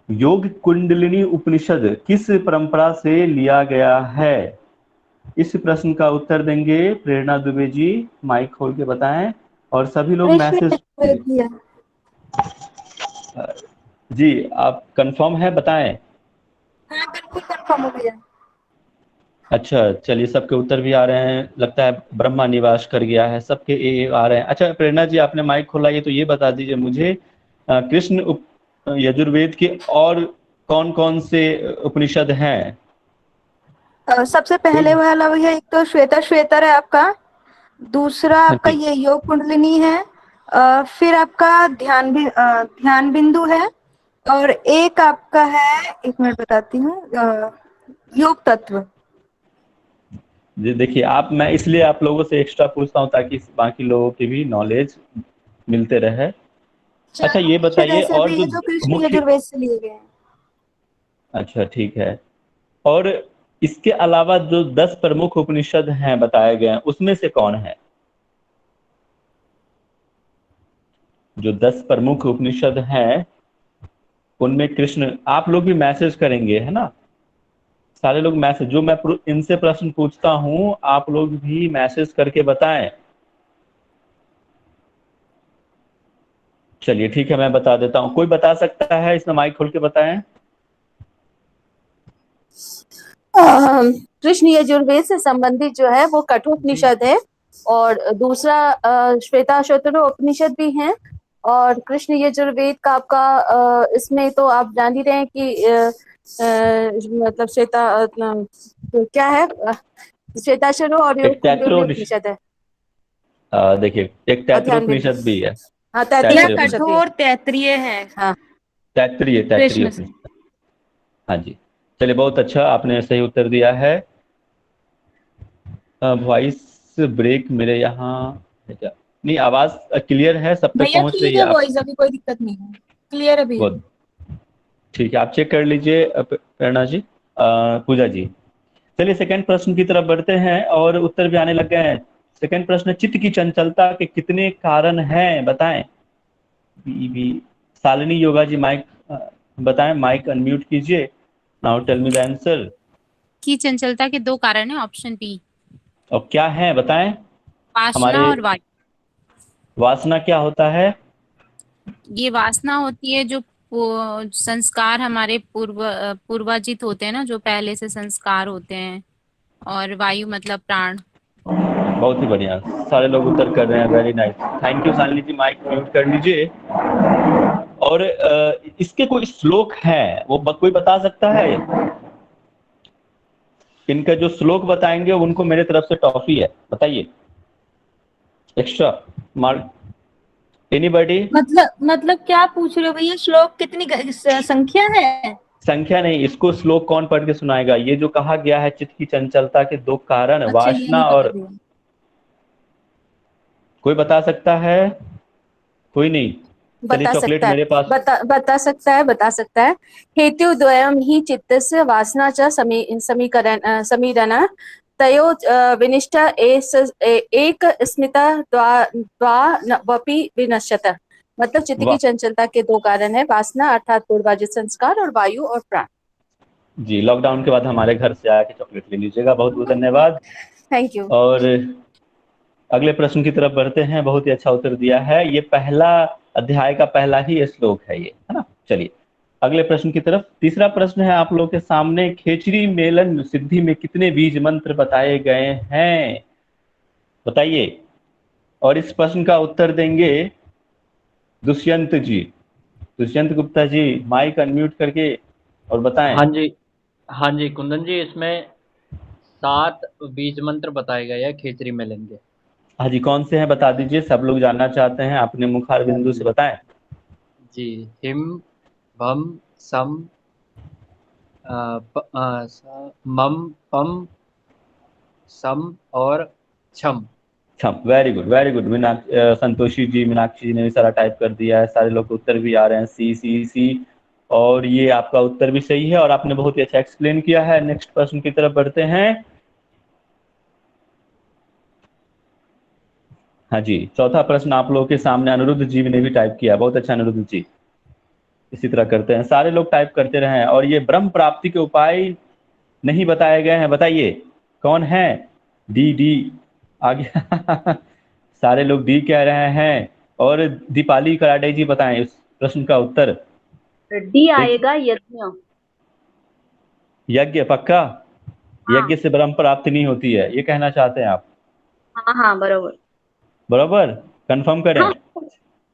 योग कुंडलिनी उपनिषद किस परंपरा से लिया गया है? इस प्रश्न का उत्तर देंगे प्रेरणा दुबे जी। माइक खोल के बताएं और सभी लोग कृष्ण मैसेज कीजिए। यजुर्वेद। जी, आप कंफर्म है, बताएं। हाँ बिल्कुल कंफर्म हो गया। अच्छा, चलिए, सबके उत्तर भी आ रहे हैं, लगता है ब्रह्मा निवास कर गया है, सबके ए आ रहे हैं। अच्छा प्रेरणा जी, आपने माइक खोला, ये तो ये बता दीजिए मुझे, कृष्ण यजुर्वेद के और कौन कौन से उपनिषद हैं? सबसे पहले कोई। वाला भैया एक तो श्वेता श्वेतर है आपका। दूसरा हाँ आपका जी। ये योग कुंडलिनी है। फिर आपका ध्यान बिंदु है। और एक आपका है, एक मिनट बताती हूँ, योग तत्व। जी देखिए, आप मैं इसलिए आप लोगों से एक्स्ट्रा पूछता हूँ ताकि बाकी लोगों की भी नॉलेज मिलते रहे। अच्छा, चार ये उपनिषद बताइए, ऐसे और भी जो है जो कृष्ण मुख्य। यजुर्वेद से लिए गए हैं। अच्छा, ठीक है। और इसके अलावा जो 10 प्रमुख उपनिषद हैं बताए गए हैं, उसमें से कौन है? जो 10 प्रमुख उपनिषद हैं उनमें कृष्ण, आप लोग भी मैसेज करेंगे है ना? सारे लोग मैसेज, जो मैं इनसे प्रश्न पूछता हूं आप लोग भी मैसेज करके बताएं। चलिए ठीक है, मैं बता देता हूँ। कोई बता सकता है इसमें? माइक खोल के बताएं। कृष्ण यजुर्वेद से संबंधित जो है वो जी। कठोपनिषद है। और दूसरा श्वेताश्वतर उपनिषद भी है। और कृष्ण यजुर्वेद का आपका इसमें तो आप जान ही रहे हैं कि मतलब क्या है, श्वेताश्वतर और योग एक कुंडली तैतृ उपनिषद है। देखिए, एक और तैतृ ध्यान बिंदु। उपनिषद भी है। हाँ, तैतीय यह तैतृय उपनिषद भी है। कठोर तैत्रीय है हाँ। तैतृय तैतृय कृष्ण से। उपनिषद। हाँ जी। चलिए, बहुत अच्छा, आपने सही उत्तर दिया है। वॉइस ब्रेक मेरे यहाँ है क्या? नहीं, आवाज क्लियर है, सब तक भैया पहुंच रही ठीक है है, आप? वॉइस अभी कोई दिक्कत नहीं है, क्लियर है भैया। बहुत ठीक है, आप चेक कर लीजिए प्रेरणा जी, पूजा जी। चलिए सेकंड प्रश्न की तरफ बढ़ते हैं और उत्तर भी आने लग गए हैं। सेकंड प्रश्न, चित्त की चंचलता के कितने कारण हैं, बताएं। भी शालिनी योगा जी, माइक बताएं, माइक अनम्यूट कीजिए। Now tell me the answer. की चंचलता के दो कारण है, ऑप्शन बी। और क्या है, बताएं। वासना हमारे और वायु। वासना क्या होता है? ये वासना होती है जो संस्कार हमारे पूर्वाजित होते हैं ना, जो पहले से संस्कार होते हैं। और वायु मतलब प्राण। बहुत ही बढ़िया, सारे लोग उत्तर कर रहे हैं, very nice. Thank you Shalini ji, mike mute कर लीजिए। और इसके कोई श्लोक है, वो कोई बता सकता है? इनका जो श्लोक बताएंगे उनको मेरे तरफ से टॉफी है, बताइए, एक्स्ट्रा मार्क। एनीबॉडी? मतलब क्या पूछ रहे हो भैया, श्लोक कितनी संख्या है? संख्या नहीं, इसको श्लोक कौन पढ़ के सुनाएगा? ये जो कहा गया है चित्त की चंचलता के दो कारण, अच्छा ये नहीं वासना पता और, भैया। कोई बता सकता है? कोई नहीं। चलिए, बता चॉकलेट सकता है। मेरे पास। बता सकता है। हेतु द्वयम ही चित्तस्य वासना च समीरण तयो विनिष्ट एक स्मिता वपि विनश्यत। मतलब चित्त की वाह चंचलता के दो कारण है, वासना अर्थात पूर्वाजित संस्कार, और वायु और प्राण। जी, लॉकडाउन के बाद हमारे घर से आके चॉकलेट ले लीजिएगा, बहुत बहुत धन्यवाद। Thank you. और अगले प्रश्न की तरफ बढ़ते हैं, बहुत ही अच्छा उत्तर दिया है, ये पहला अध्याय का पहला ही श्लोक है ये, है ना? चलिए अगले प्रश्न की तरफ। तीसरा प्रश्न है आप लोग के सामने, खेचरी मेलन सिद्धि में कितने बीज मंत्र बताए गए हैं, बताइए। और इस प्रश्न का उत्तर देंगे दुष्यंत जी। दुष्यंत गुप्ता जी, माइक अनम्यूट करके और बताएं। हाँ जी। हाँ जी कुंदन जी, इसमें 7 बीज मंत्र बताए गए हैं खेचरी में लेंगे। हाँ जी, कौन से हैं बता दीजिए, सब लोग जानना चाहते हैं, अपने मुखार बिंदु से बताएं। जी, हिम, भम, सम, मम, पम, सम और छम। अच्छा, very good very good. Santoshi ji, Meenakshi ji ने भी सारा टाइप कर दिया है, सारे लोग के उत्तर भी आ रहे हैं, सी सी सी। और ये आपका उत्तर भी सही है और आपने बहुत ही अच्छा एक्सप्लेन किया है। नेक्स्ट प्रश्न की तरफ बढ़ते हैं। हाँ जी, चौथा प्रश्न आप लोगों के सामने अनिरुद्ध जी ने भी टाइप किया, बहुत अच्छा अनिरुद्ध जी। इसी तरह करते हैं, सारे लोग टाइप करते रहे। और ये ब्रह्म प्राप्ति के उपाय नहीं बताए गए हैं, बताइए कौन है? डी डी आ गया सारे लोग डी कह रहे हैं। और दीपाली कराडे जी बताएं इस प्रश्न का उत्तर। डी आएगा, यज्ञ। यज्ञ पक्का? हाँ यज्ञ से ब्रह्म प्राप्ति नहीं होती है, ये कहना चाहते हैं आप? हाँ हाँ, बरोबर। बरोबर, कंफर्म करें? हाँ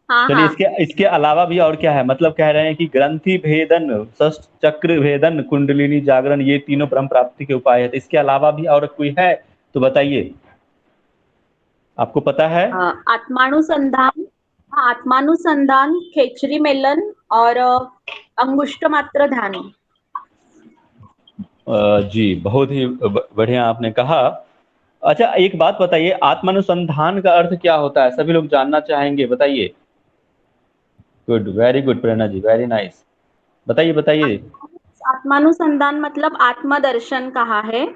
हाँ चलिए, हाँ। इसके इसके अलावा भी और क्या है? मतलब कह रहे हैं कि ग्रंथि भेदन, षष्ठ चक्र भेदन, कुंडलिनी जागरण, ये तीनों ब्रह्म प्राप्ति के उपाय है। तो इसके अलावा भी और कोई है तो बताइए, आपको पता है? आत्मानुसंधान, हाँ, आत्मानुसंधान, खेचरी मेलन और अंगुष्ठ मात्र ध्यान। जी, बहुत ही बढ़िया आपने कहा। अच्छा, एक बात बताइए, आत्मानुसंधान का अर्थ क्या होता है? सभी लोग जानना चाहेंगे, बताइए। गुड, वेरी गुड प्रेरणा जी, वेरी नाइस। बताइए बताइए। आत्मानुसंधान मतलब आत्मदर्शन कहा है,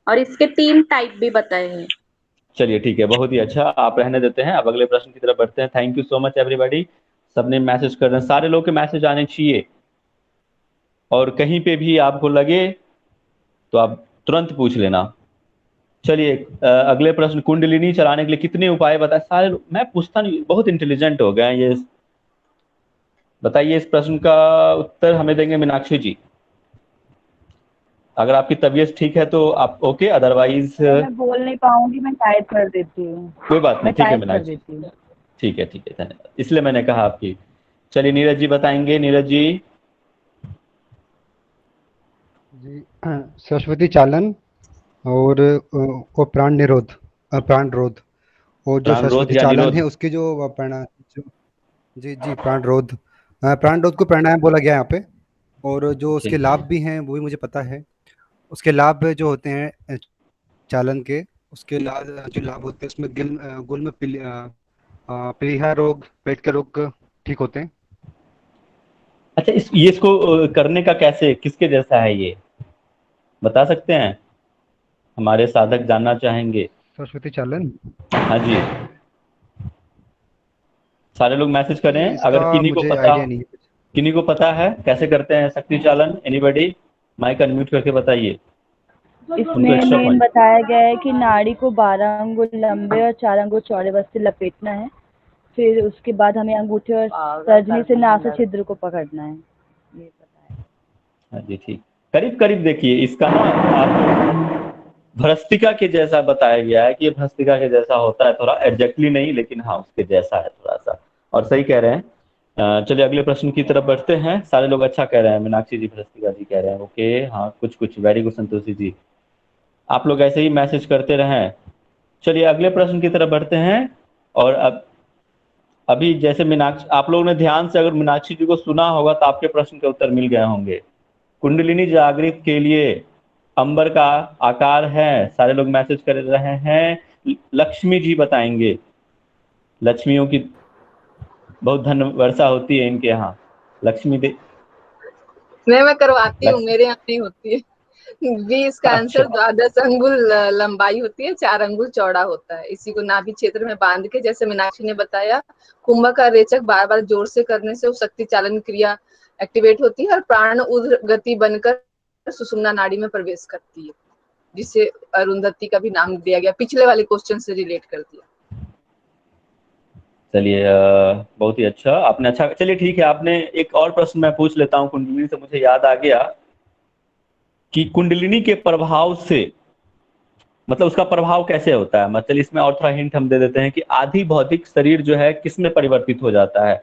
और इसके 3 टाइप भी बताए हैं। चलिए ठीक है, बहुत ही अच्छा, आप रहने देते हैं। अब अगले प्रश्न की तरफ बढ़ते हैं। Thank you so much everybody, सबने मैसेज कर रहे हैं, सारे लोग के मैसेज आने चाहिए। और कहीं पे भी आपको लगे तो आप तुरंत पूछ लेना। चलिए, अगले प्रश्न, कुंडलिनी चलाने के लिए कितने उपाय बताए? सारे मैं पूछता नहीं, बहुत इंटेलिजेंट हो गए हैं ये। बताइए, इस प्रश्न का उत्तर हमें देंगे मीनाक्षी जी। अगर आपकी तबीयत ठीक है तो आप ओके, अदरवाइज मैं बोल नहीं पाऊंगी, मैं टाइप कर देती हूँ। कोई बात नहीं, मैं ठीक है टाइप कर मीनाक्षी, देती हूँ। ठीक है धन्यवाद, इसलिए मैंने कहा आपकी। चलिए नीरज जी बताएंगे। नीरज जी। जी, सरस्वती चालन और प्राण निरोध, प्राण रोध। और जो प्राण रोध सरस्वती या चालन निरोध? है उसके जो प्राणायाम, जी जी, प्राण रोध, प्राण रोध को प्राणायाम बोला गया है यहाँ पे। और जो उसके ठीक, लाभ भी हैं वो भी मुझे पता है। उसके लाभ जो होते हैं चालन के, उसके लाभ जो लाभ होते हैं उसमें गुल्म पीलिया रोग, पेट के रोग ठीक होते हैं। अच्छा, इसको करने का कैसे, किसके जैसा है ये, बता सकते हैं? हमारे साधक जानना चाहेंगे। सरस्वती चालन, हाँ जी, सारे लोग मैसेज जी करें इसका अगर किन्हीं को मुझे पता, आइडिया नहीं है। किन्हीं को पता है कैसे करते हैं शक्ति चालन। एनीबॉडी, माइक अनम्यूट करके बताइए उनको इसमें एक्स्ट्रा मेन पॉइंट। बताया गया है कि नाड़ी को 12 अंगुल लंबे और 4 अंगुल चौड़े बस से लपेटना है। फिर उसके बाद हमें अंगूठे और तर्जनी से नासा छिद्र को पकड़ना है। ये पता है। हाँ जी, ठीक, करीब करीब देखिए इसका ना, आप भ्रष्टिका के जैसा बताया गया है कि ये भ्रष्टिका के जैसा होता है, थोड़ा एग्जैक्टली नहीं लेकिन हाँ उसके जैसा है थोड़ा सा। और सही कह रहे हैं। चलिए अगले प्रश्न की तरफ बढ़ते हैं। सारे लोग अच्छा कह रहे हैं, मीनाक्षी जी, भ्रष्टिका जी कह रहे हैं ओके, हाँ कुछ कुछ, वेरी गुड संतोषी जी, आप लोग ऐसे ही मैसेज करते रहें। चलिए अगले प्रश्न की तरफ बढ़ते हैं। और अब अभी जैसे मीनाक्षी, आप लोगों ने ध्यान से अगर मीनाक्षी जी को सुना होगा तो आपके प्रश्न के उत्तर मिल गए होंगे। कुंडलिनी जागृत के लिए अंबर का आकार है, सारे लोग मैसेज कर रहे हैं। लक्ष्मी जी बताएंगे, लक्ष्मियों की बहुत धन वर्षा होती है इनके यहाँ। लक्ष्मी दे, मैं करवाती हूँ, लक्ष्मी, मेरे यहाँ नहीं होती है। बी इसका आंसर, अच्छा 12 अंगुल लंबाई होती है, 4 अंगुल चौड़ा होता है। इसी को नाभि क्षेत्र में बांध के, जैसे मीनाक्षी ने बताया, कुंभक का रेचक बार बार जोर से करने से वो शक्ति चालन क्रिया एक्टिवेट होती है और प्राण उद्र गति बनकर सुषुम्ना नाड़ी में प्रवेश करती है, जिसे अरुंधति का भी नाम दिया गया। पिछले वाले क्वेश्चन से रिलेट कर दिया। चलिए, बहुत ही अच्छा आपने, अच्छा चलिए ठीक है। आपने एक और प्रश्न मैं पूछ लेता हूँ कुंडलिनी से, मुझे याद आ गया कि कुंडलिनी के प्रभाव से, मतलब उसका प्रभाव कैसे होता है, मतलब इसमें और थोड़ा हिंट हम दे देते हैं कि आधि भौतिक शरीर जो है किस में परिवर्तित हो जाता है।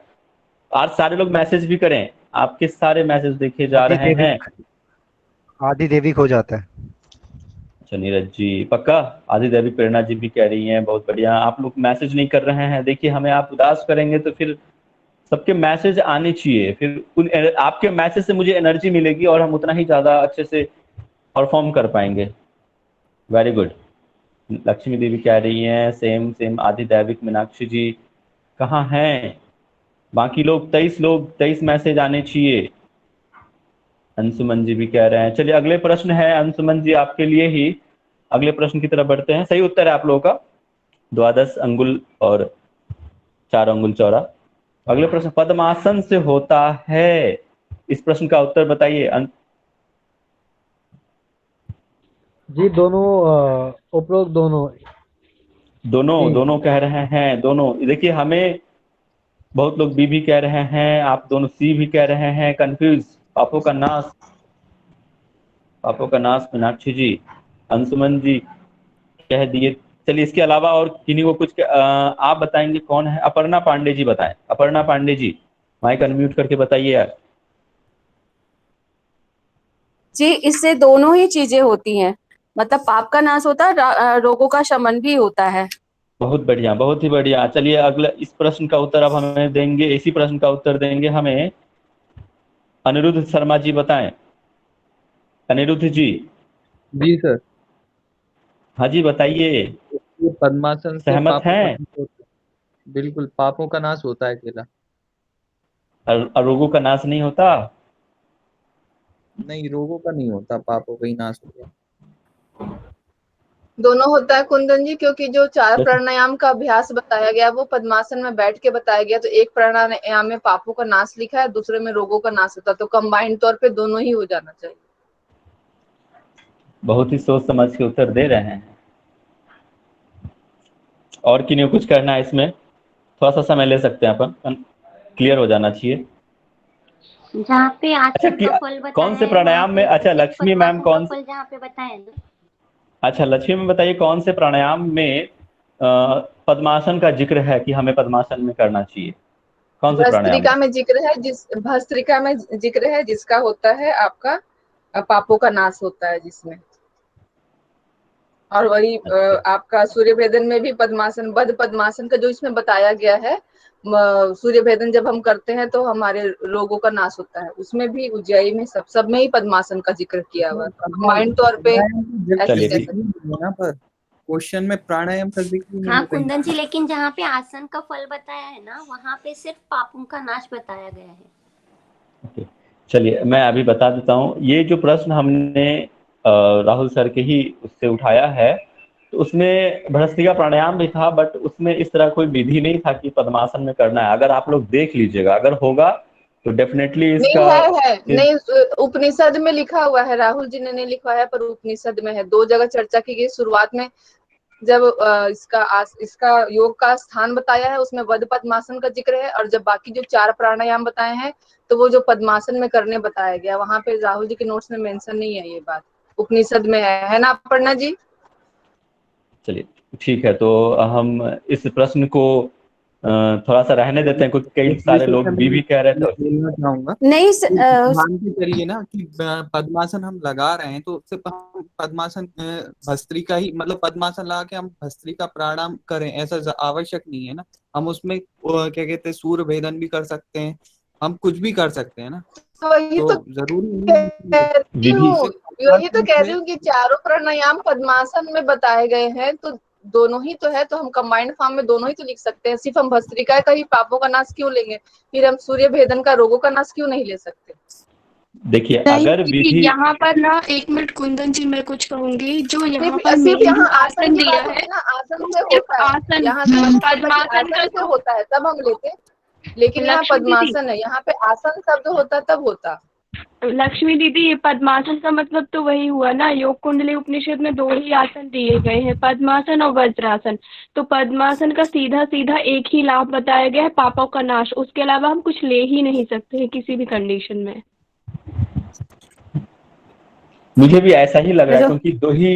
आज सारे लोग मैसेज भी करें, आपके सारे मैसेज देखे जा आदि रहे हैं। आदि देविक हो जाता है। अच्छा नीरज जी पक्का? आदि देवी, प्रेरणा जी भी कह रही हैं, बहुत बढ़िया। आप लोग मैसेज नहीं कर रहे हैं, देखिए हमें आप उदास करेंगे तो फिर सबके मैसेज आने चाहिए, फिर आपके मैसेज से मुझे एनर्जी मिलेगी और हम उतना ही ज्यादा अच्छे से परफॉर्म कर पाएंगे। वेरी गुड, लक्ष्मी देवी कह रही हैं सेम सेम। आदि दैविक, मीनाक्षी जी कहाँ हैं? बाकी लोग 23 लोग, 23 मैसेज आने चाहिए। अंशुमन जी भी कह रहे हैं। चलिए अगले प्रश्न है अंशुमन जी आपके लिए ही, अगले प्रश्न की तरफ बढ़ते हैं। सही उत्तर है आप लोगों का 12 अंगुल और 4 अंगुल चौड़ा। अगले प्रश्न, पद्मासन से होता है, इस प्रश्न का उत्तर बताइए। जी दोनों, उपरोक्त दोनों। दोनों कह रहे हैं, दोनों। देखिए हमें बहुत लोग बी भी कह रहे हैं, आप दोनों सी भी कह रहे हैं, कंफ्यूज। पापों का नाश मीनाक्षी जी, अंशुमन जी कह दिए। चलिए इसके अलावा और किन्हीं को कुछ आप बताएंगे कौन है? अपर्णा पांडे जी बताएं। अपर्णा पांडे जी माइक अनम्यूट करके बताइए यार। जी इससे दोनों ही चीजें होती हैं, मतलब पाप का नाश होता है, रोगों का शमन भी होता है। बहुत बढ़िया, बहुत ही बढ़िया। चलिए अगला, इस प्रश्न का उत्तर अब हमें देंगे, इसी प्रश्न का उत्तर देंगे हमें अनिरुद्ध शर्मा जी, बताएं। अनिरुद्ध जी। जी सर। हाँ जी बताइए। ये पद्मासन से सहमत पापों का हैं? नाश होता है। बिल्कुल, पापों का नाश होता है अकेला। और रोगों का नाश नहीं होता? नहीं, रोगों का नहीं होता, पापों का ही नाश होता है। दोनों होता है कुंदन जी, क्योंकि जो 4 प्राणायाम का अभ्यास बताया गया वो पद्मासन में बैठ के बताया गया, तो एक प्राणायाम में पापों का नाश लिखा है, दूसरे में रोगों का नाश होता है, तो कंबाइंड तौर पे दोनों ही हो जाना चाहिए। बहुत ही सोच समझ के उत्तर दे रहे हैं। और किन्हीं को कुछ करना है इसमें? थोड़ा सा समय ले सकते हैं अपन, क्लियर हो जाना चाहिए। जहाँ पे अच्छा आसन का फल बताया कौन से है, प्राणायाम में? वहाँ पे अच्छा लक्ष्मी मैम, पद्मासन का कौन से? फल जहाँ पे बताया ना। अच्छा लक्ष्मी मैम बताइए, कौन से प्राणायाम में पद्मासन का जिक्र है कि हमें पद्मासन में करना चाहिए? कौन से प्राणायाम भस्त्रिका में? में जिक्र है, भस्त्रिका में जिक्र है जिसका होता है आपका पापों का नाश होता है जिसमें। और वही आपका सूर्य भेदन में भी पद्मासन, बद्ध पद्मासन का जो इसमें बताया गया है, सूर्य भेदन जब हम करते हैं तो हमारे रोगों का नाश होता है, उसमें भी उज्जैय में सब में ही पद्मासन का जिक्र किया हुआ है। माइंड तौर पे ऐसे कह सकते यहाँ पर क्वेश्चन में प्राणायाम का जिक्र नहीं हाँ है कहीं। कुंदन जी, लेकिन जहाँ पे आसन का फल बताया है ना, वहाँ पे सिर्फ पापों का नाश बताया गया है। चलिए मैं अभी बता देता हूँ। ये जो प्रश्न हमने राहुल सर के ही उससे उठाया है, तो उसमें भस्त्रिका प्राणायाम भी था, बट उसमें इस तरह कोई विधि नहीं था कि पद्मासन में करना है। अगर आप लोग देख लीजिएगा, अगर होगा तो डेफिनेटली इसका नहीं है नहीं, उपनिषद में लिखा हुआ है, राहुल जी ने नहीं लिखा है पर उपनिषद में है। 2 जगह चर्चा की गई। शुरुआत में जब इसका योग का स्थान बताया है, उसमें वध पद्मासन का जिक्र है, और जब बाकी जो 4 प्राणायाम बताए हैं तो वो जो पद्मासन में करने बताया गया, वहां पे राहुल जी के नोट्स में मेंशन नहीं है ये बात, उपनिषद में है ना अपर्णा जी? चलिए ठीक है, तो हम इस प्रश्न को थोड़ा सा रहने देते हैं, क्योंकि कई सारे लोग भी कह रहे थे। बोलना चाहूंगा नहीं ध्यान से करिए ना कि पद्मासन हम लगा रहे हैं तो सिर्फ हम पद्मासन भस्त्रिका ही, मतलब पद्मासन लगा के हम भस्त्रिका प्राणायाम करें ऐसा आवश्यक नहीं है ना। हम उसमें क्या कहते हैं, सूर्य भेदन भी कर सकते हैं, हम कुछ भी कर सकते हैं ना। वही तो जरूरी यही तो कह रही हूँ कि चारों प्राणायाम पद्मासन में बताए गए हैं, तो दोनों ही तो है, तो हम कंबाइंड फॉर्म में दोनों ही तो लिख सकते हैं। सिर्फ हम भस्त्रिका का ही पापों का नाश क्यों लेंगे, फिर हम सूर्य भेदन का रोगों का नाश क्यों नहीं ले सकते? देखिए अगर विधि यहाँ पर ना, 1 मिनट कुंदन जी, मैं कुछ कहूंगी। जो यहाँ पर सिर्फ यहाँ आसन की दिया बात है ना, आसन से होता है, आसन, यहाँ पद्मासन का से होता है तब हम लेते, लेकिन यहाँ पद्मासन है, यहाँ पे आसन शब्द होता तब होता। लक्ष्मी दीदी, ये पद्मासन का मतलब तो वही हुआ ना, योग कुंडली उपनिषद में 2 ही आसन दिए गए हैं, पद्मासन और वज्रासन। तो पद्मासन का सीधा सीधा एक ही लाभ बताया गया है, पापों का नाश। उसके अलावा हम कुछ ले ही नहीं सकते हैं किसी भी कंडीशन में। मुझे भी ऐसा ही लग रहा है, क्योंकि 2 ही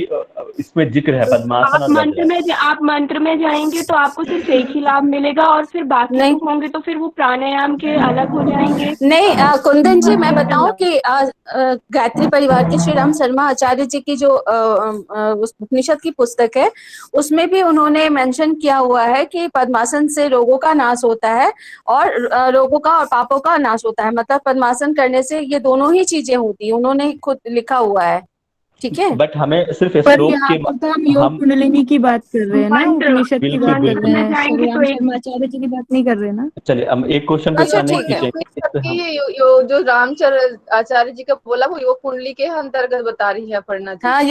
इसमें जिक्र है, पद्मासन और आप मंत्र में जाएंगे तो आपको सिर्फ एक ही लाभ मिलेगा, और फिर बाकी नहीं होंगे तो फिर वो प्राणायाम के अलग हो जाएंगे। नहीं कुंदन जी, मैं बताऊं कि गायत्री परिवार के श्री राम शर्मा आचार्य जी की जो उपनिषद की पुस्तक है, उसमें भी उन्होंने मेंशन किया हुआ है कि पद्मासन से रोगों का नाश होता है, और रोगों का और पापों का नाश होता है। मतलब पद्मासन करने से ये दोनों ही चीजें होती है, उन्होंने खुद लिखा हुआ है। ठीक है। बट हमें सिर्फ पर श्लोक यहाँ के पर तो हम योग कुंडलिनी की बात कर रहे हैं ना, मंत्र उपनिषद की बिल्कुल बात कर बिल्कुल रहे हैं, जाएंगे तो श्रीराम एक शर्माचार्य जी की बात नहीं कर रहे ना। चलिए हम एक क्वेश्चन पे अच्छा, ध्यान नहीं ठीक है। खींचेंगे। ये जो रामचंद्र आचार्य जी का बोला वो योग कुंडली के अंतर्गत बता रही है अपर्णा जी। हाँ,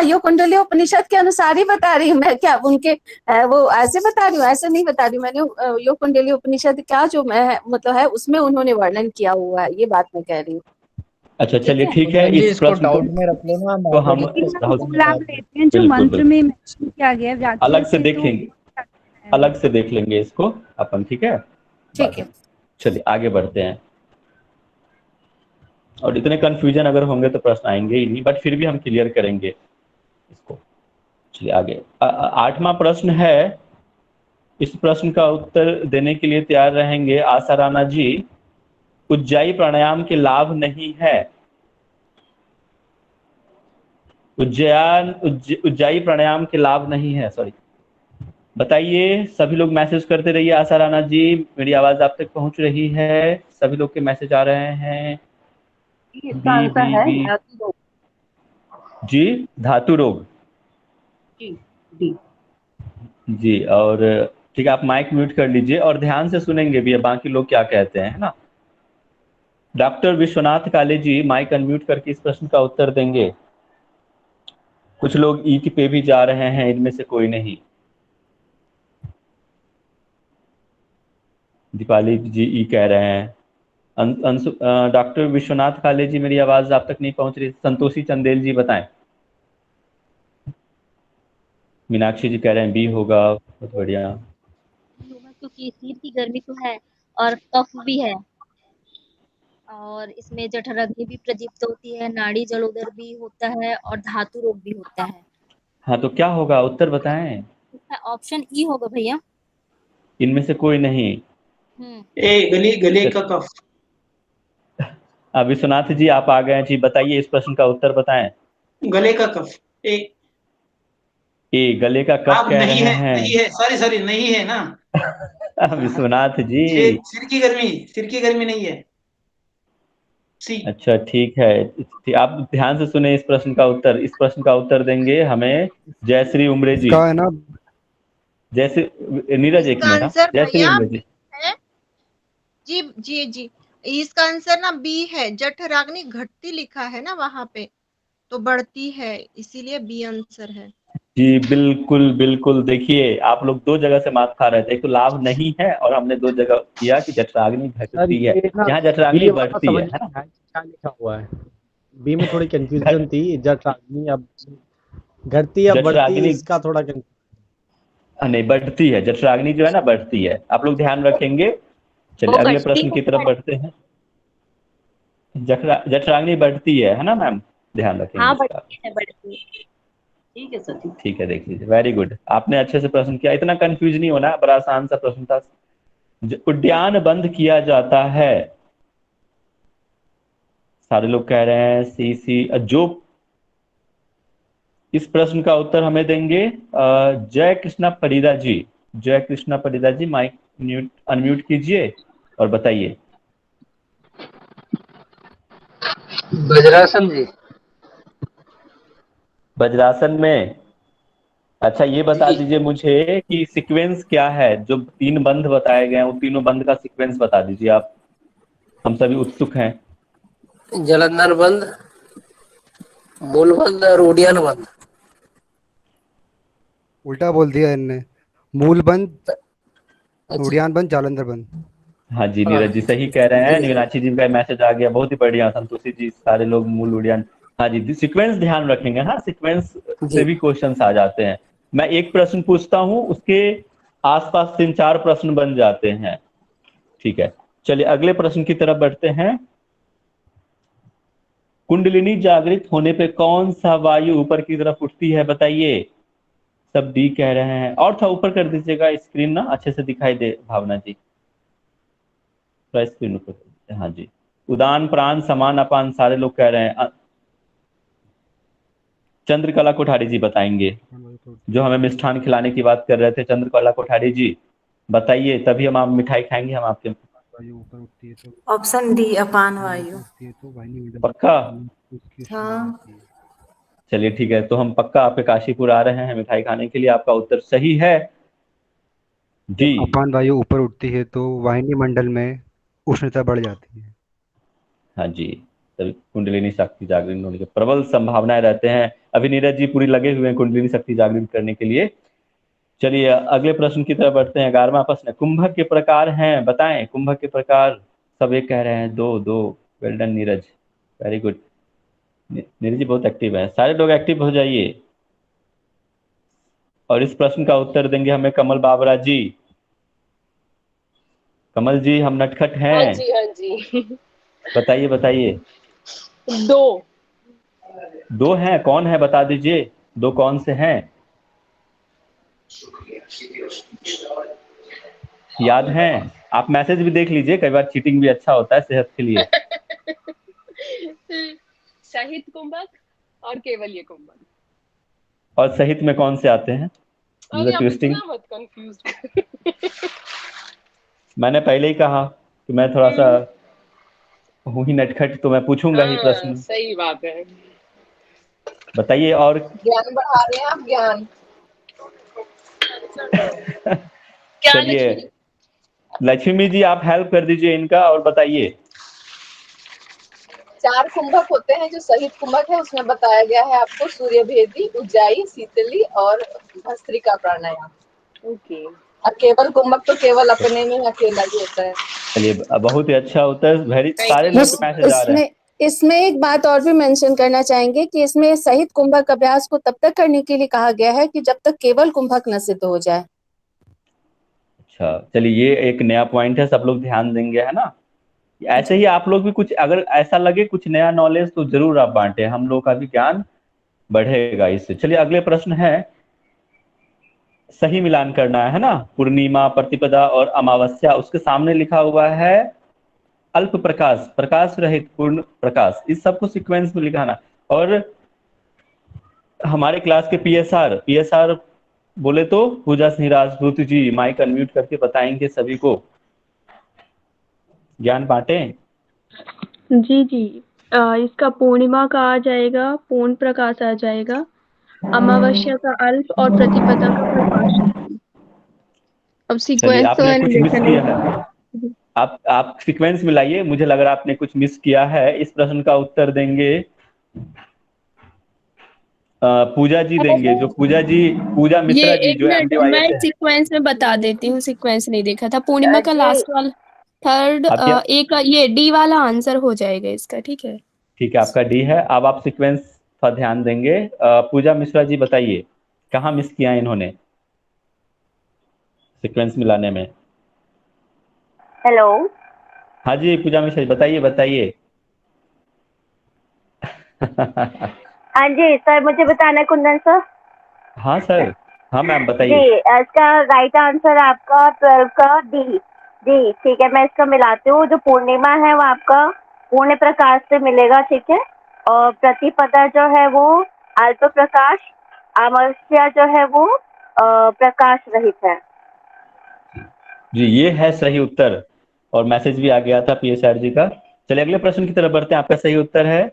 योग कुंडली उपनिषद के अनुसार ही बता रही हूँ मैं। क्या उनके वो ऐसे बता रही हूँ? ऐसे नहीं बता रही हूँ। मैंने योग कुंडली उपनिषद का जो मैं मतलब है उसमें उन्होंने वर्णन किया हुआ है, ये बात मैं कह रही हूँ। अच्छा चलिए है? ठीक है, कुंदन जी इस इसको प्रश्न डाउट में रख लेना, को हम वो लाभ लेते हैं जो बिल्कुल मंत्र बिल्कुल में मेंशन किया गया है व्याख्या अलग से तो देखेंगे, अलग से देख लेंगे इसको अपन, ठीक है। ठीक है। चलिए आगे बढ़ते हैं। और इतने कंफ्यूजन अगर होंगे तो प्रश्न आएंगे ही नहीं, बट फिर भी हम क्लियर करेंगे इसको। चलिए आगे। 8वां प्रश्न है। इस प्रश्न का उत्तर देने के लिए तैयार रहेंगे आशा राणा जी। उज्जाई प्राणायाम के लाभ नहीं है। उज्जाई प्राणायाम के लाभ नहीं है, सॉरी। बताइए, सभी लोग मैसेज करते रहिए। आशा राणा जी, मेरी आवाज आप तक पहुंच रही है? सभी लोग के मैसेज आ रहे हैं। इसका आंसर है धातु रोग। जी, धातु रोग जी जी जी। और ठीक है, आप माइक म्यूट कर लीजिए और ध्यान से सुनेंगे भी बाकी लोग क्या कहते हैं, है ना। डॉक्टर विश्वनाथ काले जी माइक अनम्यूट करके इस प्रश्न का उत्तर देंगे। कुछ लोग ईट पे भी जा रहे हैं, इनमें से कोई नहीं। दीपाली जी ई कह रहे हैं। डॉक्टर विश्वनाथ काले जी, मेरी आवाज आप तक नहीं पहुंच रही। संतोषी चंदेल जी बताएं। मीनाक्षी जी कह रहे हैं बी होगा, बहुत बढ़िया। क्योंकि शीत की गर्मी तो है और कफ भी है, और इसमें जठराग्नि भी प्रदीप्त होती है, नाड़ी जलोदर भी होता है और धातु रोग भी होता है। हाँ, तो क्या होगा, उत्तर बताएं। ऑप्शन ई होगा भैया। इनमें से कोई नहीं। गले का कफ। विश्वनाथ जी आप आ गए जी, बताइए इस प्रश्न का उत्तर बताएं। गले का कफ। ए गले का कफ कह रहे हैं। नहीं है, सॉरी नहीं है ना। विश्वनाथ जी, सिर की गर्मी नहीं है। अच्छा ठीक है, आप ध्यान से सुने इस प्रश्न का उत्तर। इस प्रश्न का उत्तर देंगे हमें जयश्री उमरे जी। का है ना, जैसे नीरज एक मिनट। जयश्री उमरे जी जी जी जी, इसका आंसर ना बी है। जठराग्नि घटती लिखा है ना वहां पे, तो बढ़ती है, इसीलिए बी आंसर है। जी बिल्कुल बिल्कुल। देखिए आप लोग दो जगह से मात खा रहे थे, एक तो लाभ नहीं है और हमने दो जगह किया कि जठराग्नि घटती है, यहाँ जठराग्नि बढ़ती है ना। क्या लिखा हुआ है बी में, थोड़ी कंफ्यूजन थी। जठराग्नि अब घटती या बढ़ती, इसका थोड़ा नहीं, बढ़ती है। जठराग्नि जो है ना बढ़ती है, आप लोग ध्यान रखेंगे। चलिए अगले प्रश्न की तरफ बढ़ते हैं। जठराग्नि बढ़ती है ना मैम, ध्यान रखेंगे। हाँ, बढ़ती है। ठीक है सर। ठीक है, देख लीजिए, वेरी गुड, आपने अच्छे से प्रश्न किया। इतना कंफ्यूज नहीं होना, बड़ा आसान सा प्रश्न था। उद्यान बंद किया जाता है, सारे लोग कह रहे हैं सी जो। इस प्रश्न का उत्तर हमें देंगे जय कृष्णा परिदा जी। जय कृष्णा परिदा जी, माइक अनम्यूट कीजिए और बताइए। वज्रासन जी। वज्रासन में। अच्छा ये बता दीजिए मुझे कि सीक्वेंस क्या है, जो 3 बंध बताए गए हैं, वो तीनों बंध का सीक्वेंस बता दीजिए आप, हम सभी उत्सुक हैं। जलंधर बंद, मूल बंद और उडियान बंद। उल्टा बोल दिया इनने। मूल बंद, उड़ियान बंद, जालंधर बंद। हाँ जी, नीरज जी सही कह रहे हैं। मीनाक्षी जी का मैसेज आ गया, बहुत ही बढ़िया। संतोषी जी, सारे लोग मूल उड़ियान। हाँ जी, सीक्वेंस ध्यान रखेंगे। हाँ, सीक्वेंस से भी क्वेश्चंस आ जाते हैं। मैं एक प्रश्न पूछता हूँ, उसके आसपास 3-4 प्रश्न बन जाते हैं। ठीक है, चलिए अगले प्रश्न की तरफ बढ़ते हैं। कुंडलिनी जागृत होने पे कौन सा वायु ऊपर की तरफ उठती है, बताइए। सब डी कह रहे हैं। और थोड़ा ऊपर कर दीजिएगा, स्क्रीन ना अच्छे से दिखाई दे। भावना जी स्क्रीन ऊपर। हाँ जी, उदान, प्राण, समान, अपान, सारे लोग कह रहे हैं। चंद्रकला कोठारी जी बताएंगे, जो हमें मिष्ठान खिलाने की बात कर रहे थे। चंद्रकला कोठारी जी बताइए, तभी हम आप मिठाई खाएंगे हम आपके। ऑप्शन डी, अपान वायु। पक्का? हाँ। चलिए ठीक है, तो हम पक्का आपके काशीपुर आ रहे हैं मिठाई खाने के लिए। आपका उत्तर सही है जी। अपान वायु ऊपर उठती है तो वाहिनी मंडल में उष्णता बढ़ जाती है। हाँ जी, तभी कुंडलिनी शक्ति जागृत होने की प्रबल संभावनाएं रहते हैं। अभी नीरज जी पूरी लगे हुए हैं कुंडलिनी शक्ति जागृत करने के लिए। चलिए अगले प्रश्न की तरफ बढ़ते हैं। 11वां प्रश्न, कुंभक के प्रकार हैं, बताएं कुंभक के प्रकार। सब एक कह रहे हैं, दो दो। Well done Neeraj, very good. Neeraj ji बहुत एक्टिव है, सारे लोग एक्टिव हो जाइए। और इस प्रश्न का उत्तर देंगे हमें कमल बाबरा जी। कमल जी, हम नटखट हैं। हाँ जी, हाँ जी। बताइए बताइए। दो हैं, कौन है बता दीजिए, दो कौन से हैं? याद हैं? आप मैसेज भी देख लीजिए, कई बार चीटिंग भी अच्छा होता है सेहत के लिए। सहित कुंभक और केवल्य कुंभक। और सहित में कौन से आते हैं? अरे आप ट्विस्टिंग, इतना मत कंफ्यूज। मैंने पहले ही कहा कि मैं थोड़ा सा हूँ ही नटखट, तो मैं पूछूंगा ही प्रश्न। सही बात है। बताइए। और ज्ञान बढ़ा रहे हैं आप, ज्ञान। चलिए लक्ष्मी जी आप हेल्प कर दीजिए इनका और बताइए। 4 कुंभक होते हैं, जो सहित कुंभक है उसमें बताया गया है आपको सूर्यभेदी, उज्जाई, शीतली और भस्त्रिका प्राणायाम। ओके। और केवल कुंभक तो केवल अपने में अकेला ही होता है। चलिए बहुत ही अच्छा उत्तर, वेरी सारे लोग के मैसेज आ रहे हैं। इसमें एक बात और भी मेंशन करना चाहेंगे कि इसमें सहित कुंभक अभ्यास को तब तक करने के लिए कहा गया है कि जब तक केवल कुंभक न सिद्ध हो जाए। अच्छा चलिए, ये एक नया पॉइंट है, सब लोग ध्यान देंगे, है ना। ऐसे ही आप लोग भी कुछ अगर ऐसा लगे कुछ नया नॉलेज तो जरूर आप बांटे, हम लोग का भी ज्ञान बढ़ेगा इससे। चलिए अगले प्रश्न है, सही मिलान करना है ना। पूर्णिमा, प्रतिपदा और अमावस्या, उसके सामने लिखा हुआ है अल्प प्रकाश, प्रकाश रहित, पूर्ण प्रकाश, इस सबको सीक्वेंस में लिखाना। और हमारे क्लास के पीएसआर बोले तो पूजा सिंह राजपूत जी माइक अनम्यूट करके बताएंगे सभी को, ज्ञान बांटे। जी जी। इसका पूर्णिमा का आ जाएगा पूर्ण प्रकाश आ जाएगा, अमावस्या का अल्प और प्रतिपदा का प्रकाश। अब चलिए सीक्वेंस तो आपने कुछ मिस किया है, नहीं। आप सीक्वेंस में लाइए, मुझे लग रहा है आपने कुछ मिस किया है। इस प्रश्न का उत्तर देंगे पूजा जी देंगे, जो पूजा मिश्रा जी, जो मैं MDYS है। सीक्वेंस में बता देती हूँ, सीक्वेंस नहीं देखा था। पूर्णिमा का लास्ट वाला थर्ड, एक ये डी वाला आंसर हो जाएगा इसका, ठीक है। ठीक है, आपका डी है। अब आप सीक्वेंस पर ध्यान देंगे। पूजा मिश्रा जी बताइए कहाँ मिस किया इन्होंने सीक्वेंस मिलाने में। हेलो। हाँ जी पूजा मिश्रा जी बताइए। हाँ जी सर, मुझे बताना है कुंदन सर। हाँ सर, हाँ मैम बताइए। जी, इसका राइट आंसर आपका 12 का डी। जी ठीक है, मैं इसका मिलाती हूँ। जो पूर्णिमा है वो आपका पूर्ण प्रकाश से मिलेगा, ठीक है। और प्रतिपदा जो है वो अल्प प्रकाश, अमावस्या जो है वो प्रकाश रहित है। जी ये है सही उत्तर, और मैसेज भी आ गया था पीएसआर जी का। चलिए अगले प्रश्न की तरफ बढ़ते हैं। आपका सही उत्तर है,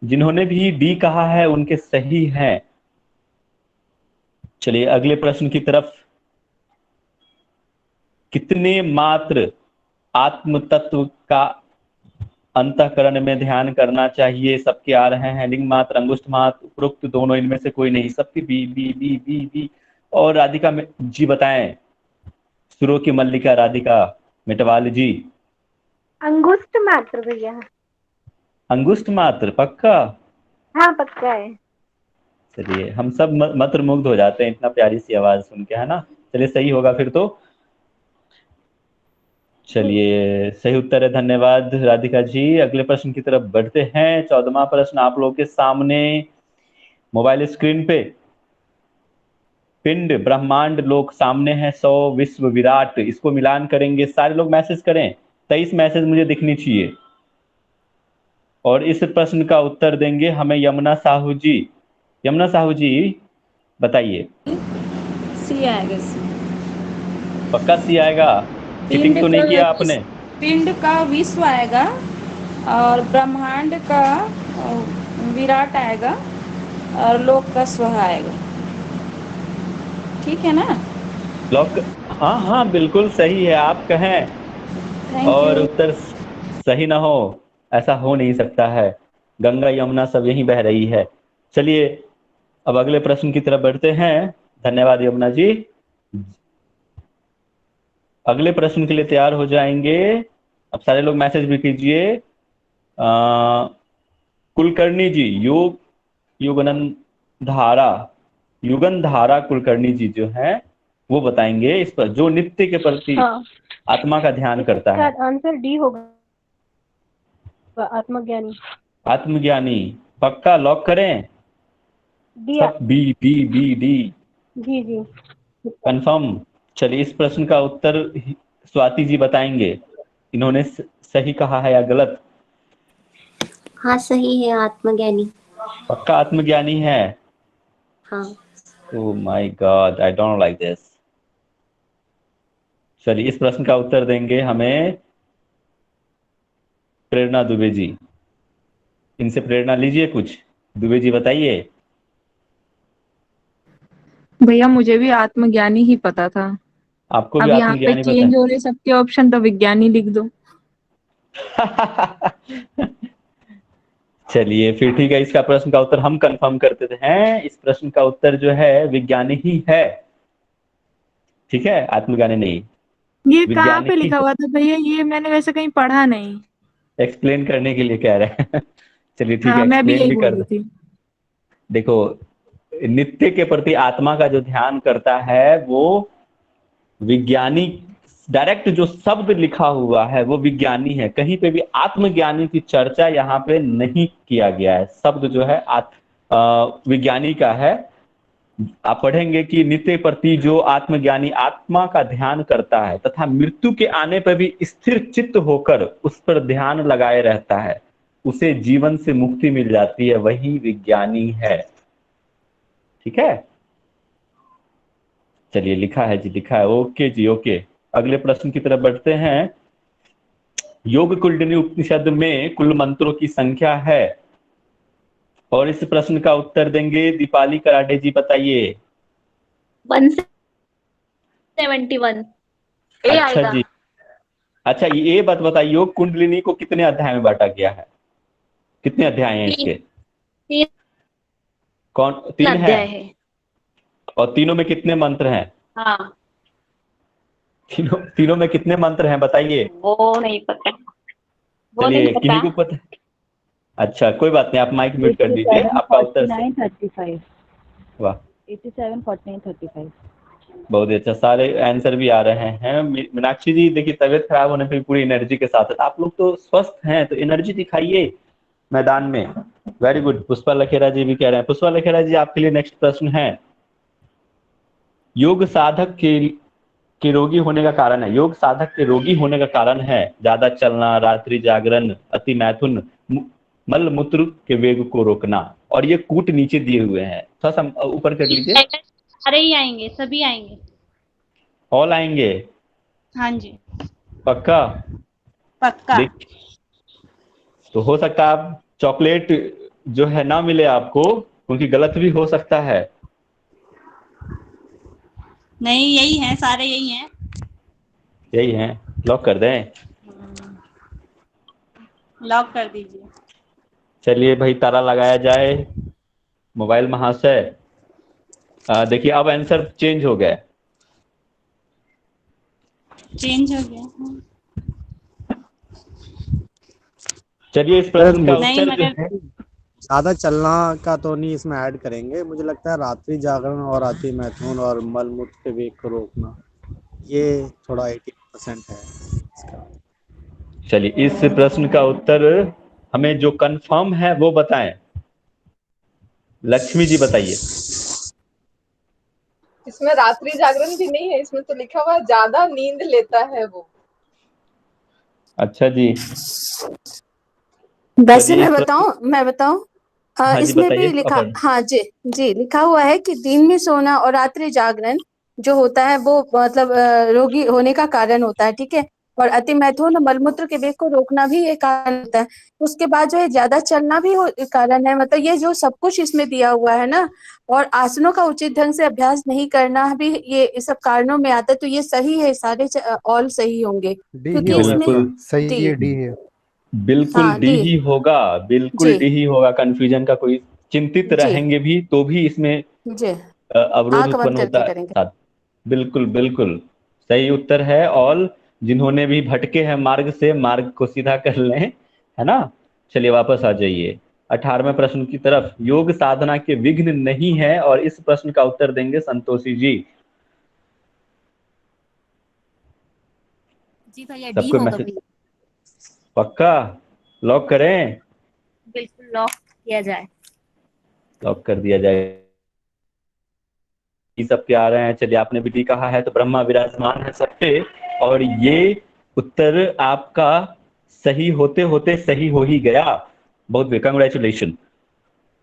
जिन्होंने भी डी कहा है उनके सही हैं। चलिए अगले प्रश्न की तरफ। कितने मात्र आत्म तत्व का अंतःकरण में ध्यान करना चाहिए? सबके आ रहे हैं लिंग मात्र, अंगुष्ठ मात्र, उपरोक्त दोनों, इनमें से कोई नहीं। सबकी बी बी बी बी बी। और राधिका जी बताएं, सुरों की मल्लिका राधिका मिटवाल जी। अंगुष्ठ मात्र भैया। अंगुष्ठ मात्र पक्का? हाँ पक्का है। चलिए हम सब मंत्र मुग्ध हो जाते हैं इतना प्यारी सी आवाज सुन के, है ना। चलिए सही होगा फिर तो। चलिए सही उत्तर है, धन्यवाद राधिका जी। अगले प्रश्न की तरफ बढ़ते हैं। 14वां प्रश्न आप लोगों के सामने मोबाइल स्क्रीन पे। पिंड, ब्रह्मांड, लोक सामने है, 100 विश्व विराट, इसको मिलान करेंगे। सारे लोग मैसेज करें, 23 मैसेज मुझे दिखनी चाहिए। और इस प्रश्न का उत्तर देंगे हमें यमुना साहू जी। यमुना साहू जी बताइए। सी आएगा, सी। पक्का सी आएगा? चीटिंग तो नहीं किया आपने? पिंड का विश्व आएगा और ब्रह्मांड का विराट आएगा और लोक का स्व आएगा। ठीक है ना? लॉक, हाँ हाँ बिल्कुल सही है, आप कहें थैंक और यू। उत्तर सही ना हो, ऐसा हो नहीं सकता है। गंगा यमुना सब यहीं बह रही है। चलिए अब अगले प्रश्न की तरफ बढ़ते हैं। धन्यवाद यमुना जी। अगले प्रश्न के लिए तैयार हो जाएंगे। अब सारे लोग मैसेज भी कीजिए। कुलकर्णी जी, युगन धारा कुलकर्णी जी जो है वो बताएंगे इस पर, जो नित्य के प्रति हाँ, आत्मा का ध्यान करता है। इसका आंसर डी होगा, आत्मज्ञानी। आत्मज्ञानी, पक्का लॉक करें? डी। सब बी बी बी डी जी जी। कंफर्म। चलिए इस प्रश्न का उत्तर स्वाति जी बताएंगे, इन्होंने सही कहा है या गलत? हाँ सही है, आत्मज्ञानी। पक्का आत्मज्ञानी है? हाँ। Oh my God, I don't like this. चलिए इस प्रश्न का उत्तर देंगे हमें प्रेरणा दुबे जी। इनसे प्रेरणा लीजिए कुछ। दुबे जी बताइए। भैया मुझे भी आत्मज्ञानी ही पता था। आपको भी अब यहाँ पे आत्मज्ञानी पता चेंज हो रहे सबके ऑप्शन, तो विज्ञानी लिख दो। है? चलिए फिर ठीक है, इसका प्रश्न का उत्तर हम कंफर्म करते हैं। इस प्रश्न का उत्तर जो है विज्ञानी ही है। ठीक है, आत्मज्ञानी नहीं। ये कहाँ विज्ञानी पे ही लिखा हुआ था भैया? ये मैंने वैसे कहीं पढ़ा नहीं। एक्सप्लेन करने के लिए कह रहे हैं। चलिए ठीक है, हाँ, मैं भी एक्सप्लेन यही भी बोल कर रही दो। थी। देखो, नित्य के प्रति आत्मा का जो ध्यान करता है वो विज्ञानी। डायरेक्ट जो शब्द लिखा हुआ है वो विज्ञानी है, कहीं पे भी आत्मज्ञानी की चर्चा यहाँ पे नहीं किया गया है। शब्द जो है विज्ञानी का है। आप पढ़ेंगे कि नित्य प्रति जो आत्मज्ञानी आत्मा का ध्यान करता है तथा मृत्यु के आने पर भी स्थिर चित्त होकर उस पर ध्यान लगाए रहता है, उसे जीवन से मुक्ति मिल जाती है, वही विज्ञानी है। ठीक है, चलिए लिखा है जी, लिखा है। ओके जी, ओके। अगले प्रश्न की तरफ बढ़ते हैं। योग कुंडलिनी उपनिषद में कुल मंत्रों की संख्या है, और इस प्रश्न का उत्तर देंगे दीपाली कराटे जी। बताइए। 171 अच्छा जी, अच्छा ये बात बताइए, योग कुंडलिनी को कितने अध्याय में बांटा गया है? कितने अध्याय हैं इसके? कौन? 3 अध्याय है। और तीनों में कितने मंत्र हैं? हाँ, तीनों में कितने मंत्र हैं बताइए। वो नहीं पता। चलिए किन्हीं को पता? अच्छा कोई बात नहीं, आप माइक म्यूट कर दीजिए। आपका उत्तर 35। वाह, 87, 49, 35। बहुत अच्छा, सारे आंसर भी आ रहे हैं। मीनाक्षी जी देखिए, तबीयत खराब होने पे पूरी एनर्जी के साथ, आप लोग तो स्वस्थ हैं तो एनर्जी दिखाइए मैदान में। Very good. पुष्पा लखेरा जी भी कह रहे हैं। पुष्पा लखेरा जी, आपके लिए नेक्स्ट प्रश्न है। योग साधक के रोगी होने का कारण है, योग साधक के रोगी होने का कारण है ज्यादा चलना, रात्रि जागरण, अति मैथुन, मल मूत्र के वेग को रोकना। और ये कूट नीचे दिए हुए हैं, थोड़ा सा ऊपर कर लीजिए। सारे ही आएंगे, सभी आएंगे। ऑल आएंगे? हाँ जी, पक्का? पक्का। तो हो सकता है आप चॉकलेट जो है ना मिले आपको, क्योंकि गलत भी हो सकता है। नहीं, यही है, सारे यही हैं। यही है, लॉक कर दें? लॉक कर दीजिए। चलिए भाई, ताला लगाया जाए। मोबाइल महाशय, देखिए अब आंसर चेंज हो गया। चेंज हो गया। चलिए इस प्रश्न का उत्तर जो है, ज्यादा चलना का तो नहीं इसमें ऐड करेंगे। मुझे लगता है रात्रि जागरण और अति मैथुन और मल मूत्र के वेग को रोकना, ये थोड़ा 80% है इसका। चलिए इस प्रश्न का उत्तर हमें जो कंफर्म है वो बताएं। लक्ष्मी जी बताइए। इसमें रात्रि जागरण भी नहीं है, इसमें तो लिखा हुआ है ज्यादा नींद लेता है वो। अच्छा जी, वैसे मैं बताऊं हाँ जी, इसमें बताइए। भी लिखा, हाँ जी जी, लिखा हुआ है कि दिन में सोना और रात्रि जागरण जो होता है वो मतलब रोगी होने का कारण होता है। ठीक है, और अति मैथुन मलमूत्र के वेग को रोकना भी एक कारण होता है। उसके बाद जो है ज्यादा चलना भी कारण है। मतलब ये जो सब कुछ इसमें दिया हुआ है ना, और आसनों का उचित ढंग से अभ्यास नहीं करना भी ये इस सब कारणों में आता है। तो ये सही है, सारे ऑल सही होंगे डी ही क्योंकि होगा इसमें इसका, सही डी ये डी है। बिल्कुल हाँ डी डी ही होगा, बिल्कुल जी डी ही होगा। कंफ्यूजन का कोई, चिंतित जी रहेंगे भी तो भी इसमें जी अवरोध आंख उत्पन्न बंद करके होता है करेंगे। साथ। बिल्कुल बिल्कुल सही उत्तर है। और जिन्होंने भी भटके हैं मार्ग से, मार्ग को सीधा कर लें, है ना। चलिए वापस आ जाइए 18वें प्रश्न की तरफ। योग साधना के विघ्न नहीं है, और इस प्रश्न का उत्तर देंगे संतोषी जी। जी भैया डी सबको होगा मैसेज भैया। पक्का लॉक करें? बिल्कुल लॉक किया जाए। लॉक कर दिया जाए। ये सब क्या आ रहे हैं? चलिए आपने भी डी कहा है तो ब्रह्मा विराजमान है सब पे, और ये उत्तर आपका सही होते होते सही हो ही गया। बहुत कंग्रेचुलेशन।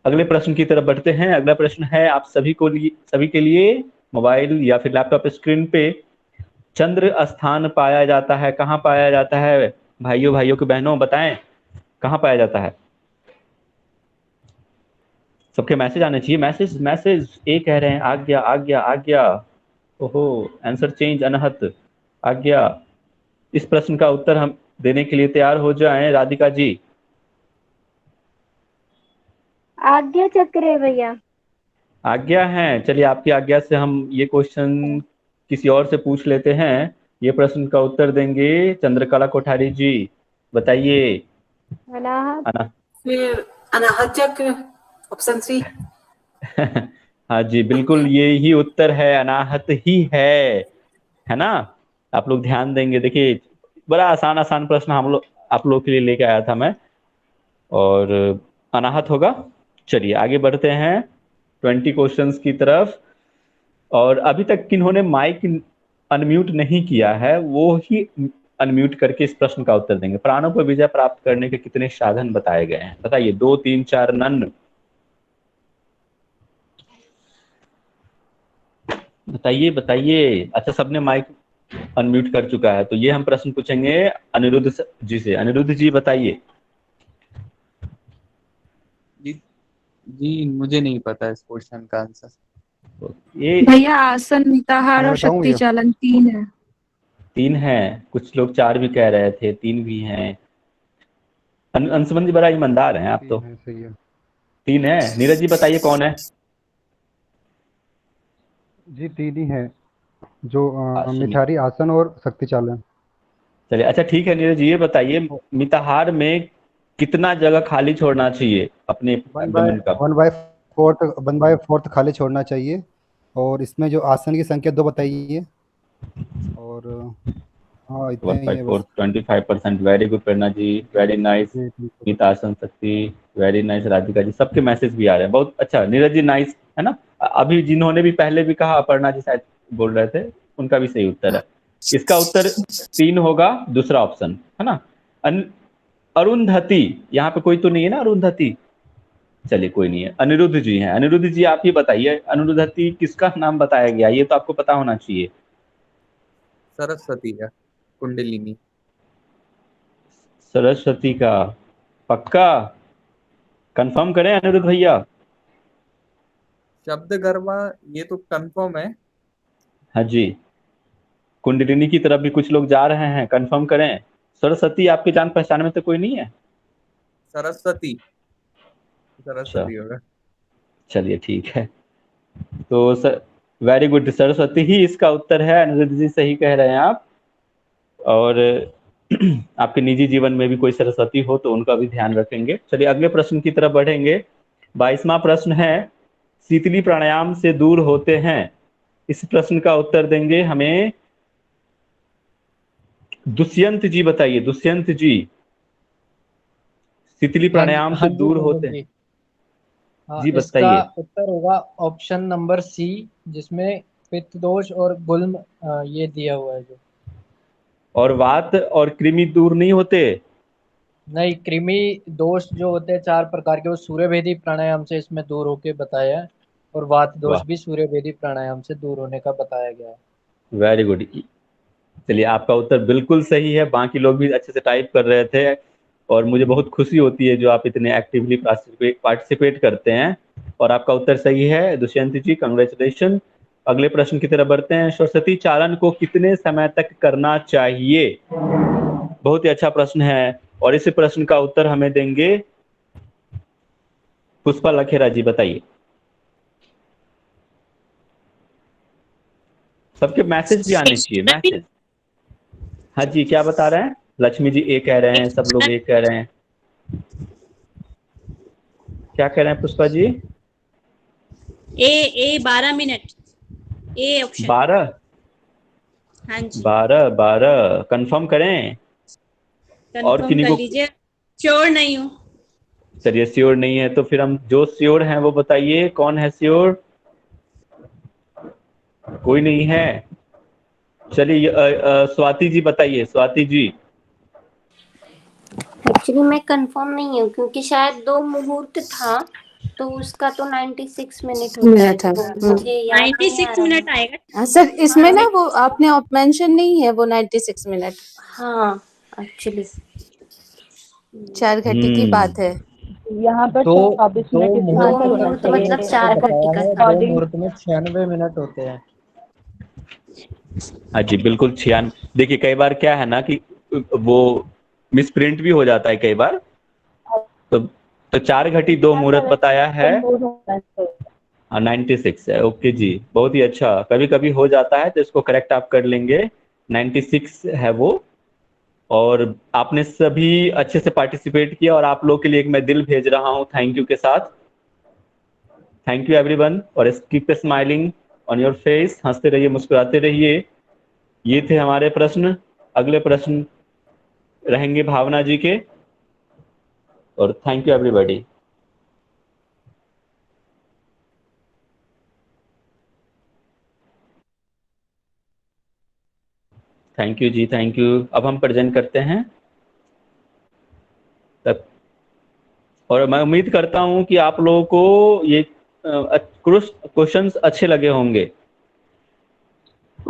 अगले प्रश्न की तरफ बढ़ते हैं। अगला प्रश्न है आप सभी के लिए मोबाइल या फिर लैपटॉप स्क्रीन पे। चंद्र स्थान पाया जाता है, कहाँ पाया जाता है? भाइयों की बहनों बताएं, कहाँ पाया जाता है? सबके मैसेज आने चाहिए। मैसेज मैसेज ए कह रहे हैं आज्ञा आज्ञा आज्ञा। ओहो, आंसर चेंज अनहत आज्ञा। इस प्रश्न का उत्तर हम देने के लिए तैयार हो जाएं राधिका जी। आज्ञा चक्र है भैया। आज्ञा है। चलिए आपकी आज्ञा से हम ये क्वेश्चन किसी और से पूछ लेते हैं। ये प्रश्न का उत्तर देंगे चंद्रकला कोठारी जी। बताइए। अनाहत। अना फिर अनाहत चक्र, ऑप्शन 3। हाँ जी बिल्कुल ये ही उत्तर है, अनाहत ही है ना। आप लोग ध्यान देंगे। देखिए बड़ा आसान आसान प्रश्न आप लोग के लिए लेके आया था मैं, और अनाहत होगा। चलिए आगे बढ़ते हैं 20 क्वेश्चंस की तरफ। और अभी तक किन्होंने माइक अनम्यूट नहीं किया है वो ही अनम्यूट करके इस प्रश्न का उत्तर देंगे। प्राणों पर विजय प्राप्त करने के कितने साधन बताए गए हैं? बताइए। 2 3 4 नन बताइए बताइए। अच्छा सबने माइक अनम्यूट कर चुका है, तो ये हम प्रश्न पूछेंगे अनिरुद्ध जी से। अनिरुद्ध जी बताइए। जी मुझे नहीं पता इस क्वेश्चन का आंसर। ये भैया आसन, मिताहार मैं और बताऊं शक्ति भैया? चालन 3 है। 3 है, कुछ लोग 4 भी कह रहे थे, 3 भी हैं। अंशुमन जी बड़ा ईमानदार हैं आप तो। 3 है, सही है। 3 है। नीरज जी बताइए कौन है? जी 3 ही है, जो चलिए मिठारी, आसन और शक्ति चालन। चलिए अच्छा ठीक है। नीरज जी ये बताइए मिताहार में कितना जगह खाली छोड़ना चाहिए अपने एब्डोमेन का? 1/4 खाली छोड़ना चाहिए। और इसमें जो आसन की संख्या 2 बताइए। और हाँ इतने ही है 1/4 बस। 25%। वेरी गुड प्रेरणा जी, वेरी नाइस। जी बिल्कुल। नीता आसन शक्ति, वेरी नाइस राधिका जी। सबके मैसेज भी आ रहे हैं, बहुत अच्छा। नीरज जी नाइस, है ना। अभी जिन्होंने भी पहले भी कहा, अपर्णा जी शायद बोल रहे थे, उनका भी सही उत्तर है। इसका उत्तर 3 होगा, दूसरा ऑप्शन, है ना। अरुंधति, यहाँ पे कोई तो नहीं है ना अरुंधति? चलिए कोई नहीं है, अनिरुद्ध जी हैं। अनिरुद्ध जी आप ही बताइए, अरुंधति किसका नाम बताया गया? ये तो आपको पता होना चाहिए। सरस्वती है, कुंडलिनी। सरस्वती का पक्का कंफर्म करें अनिरुद्ध भैया? शब्द गरबा ये तो कंफर्म है। हाँ जी। कुंडलिनी की तरफ भी कुछ लोग जा रहे हैं, कंफर्म करें। सरस्वती आपके जान पहचान में तो कोई नहीं है? सरस्वती अच्छा होगा। चलिए ठीक है। तो वेरी गुड, सरस्वती ही इसका उत्तर है। अनिरुद्ध जी सही कह रहे हैं आप। और आपके निजी जीवन में भी कोई सरस्वती हो तो उनका भी ध्यान रखेंगे। चलिए अगले प्रश्न की तरफ बढ़ेंगे। 22वां प्रश्न है, शीतली प्राणायाम से दूर होते हैं। इस प्रश्न का उत्तर देंगे हमें दुष्यंत जी। बताइए दुष्यंत जी, शीतली प्राणायाम से दूर होते हैं। जी इसका बताइए। उत्तर होगा ऑप्शन नंबर सी, जिसमें पित्त दोष और गुल्म ये दिया हुआ है जो। और वात और कृमि दूर नहीं होते? नहीं, कृमि दोष जो होते हैं 4 प्रकार के, वो सूर्यभेदी प्राणायाम से इसमें दूर होके बताया है। और वात दोष वाह भी सूर्यभेदी प्राणायाम से दूर होने का बताया गया है। Very good. चलिए, आपका उत्तर बिल्कुल सही है। बाकी लोग भी अच्छे से टाइप कर रहे थे और मुझे बहुत खुशी होती है जो आप इतने एक्टिवली पार्टिसिपेट करते हैं। और आपका उत्तर सही है दुष्यंत जी, कंग्रेचुलेशन। अगले प्रश्न की तरफ बढ़ते हैं। सरस्वती चालन को कितने समय तक करना चाहिए? बहुत ही अच्छा प्रश्न है और इस प्रश्न का उत्तर हमें देंगे पुष्पा लखेरा जी। बताइए, सबके मैसेज भी आने चाहिए, मैसेज। हाँ जी, क्या बता रहे हैं? लक्ष्मी जी ए कह रहे हैं, सब लोग ए कह रहे हैं। क्या कह रहे हैं पुष्पा जी? ए 12 मिनट, ए ऑप्शन 12। हाँ जी 12 कंफर्म करें? और कंफर्म किन्हीं कर को? लीजिए, श्योर नहीं हूँ। चलिए, श्योर नहीं है तो फिर हम जो श्योर हैं वो बताइए, कौन है श्योर? कोई नहीं है। चलिए, स्वाति जी बताइए, स्वाति जी। एक्चुअली मैं कंफर्म नहीं हूँ क्योंकि शायद 2 मुहूर्त था तो उसका तो 96 मिनट मिनट है। मुझे याद नहीं आ 96 रहा है। मिनट आएगा। हाँ सर, इसमें ना वो आपने मेंशन नहीं है वो 96 मिनट। हाँ एक्चुअली 4 घंटे की बात है। यहाँ पर दो 24 मिनट मुहूर्त दो होने मुहूर्त चाहिए, मतलब ऐसा 4 घंटे बताया का है। था। 2 मुहूर्त में 96 मिनट होते हैं। हाँ जी, बिल्कुल 96। देखिए, कई बार क्या है ना कि वो मिसप्रिंट भी हो जाता है कई बार। तो 4 घटी 2 मुहूर्त बताया है। 96 है। ओके जी, बहुत ही अच्छा। कभी कभी हो जाता है तो इसको करेक्ट आप कर लेंगे। 96 है वो। और आपने सभी अच्छे से पार्टिसिपेट किया और आप लोग के लिए एक मैं दिल भेज रहा हूँ थैंक यू के साथ। थैंक यू एवरीवन और keep smiling on your face. हंसते रहिए, मुस्कुराते रहिए। ये थे हमारे प्रश्न। अगले प्रश्न रहेंगे भावना जी के। और thank you everybody. Thank you ji, thank you. अब हम प्रेजेंट करते हैं तब। और मैं उम्मीद करता हूं कि आप लोगों को ये क्वेश्चंस अच्छे लगे होंगे, है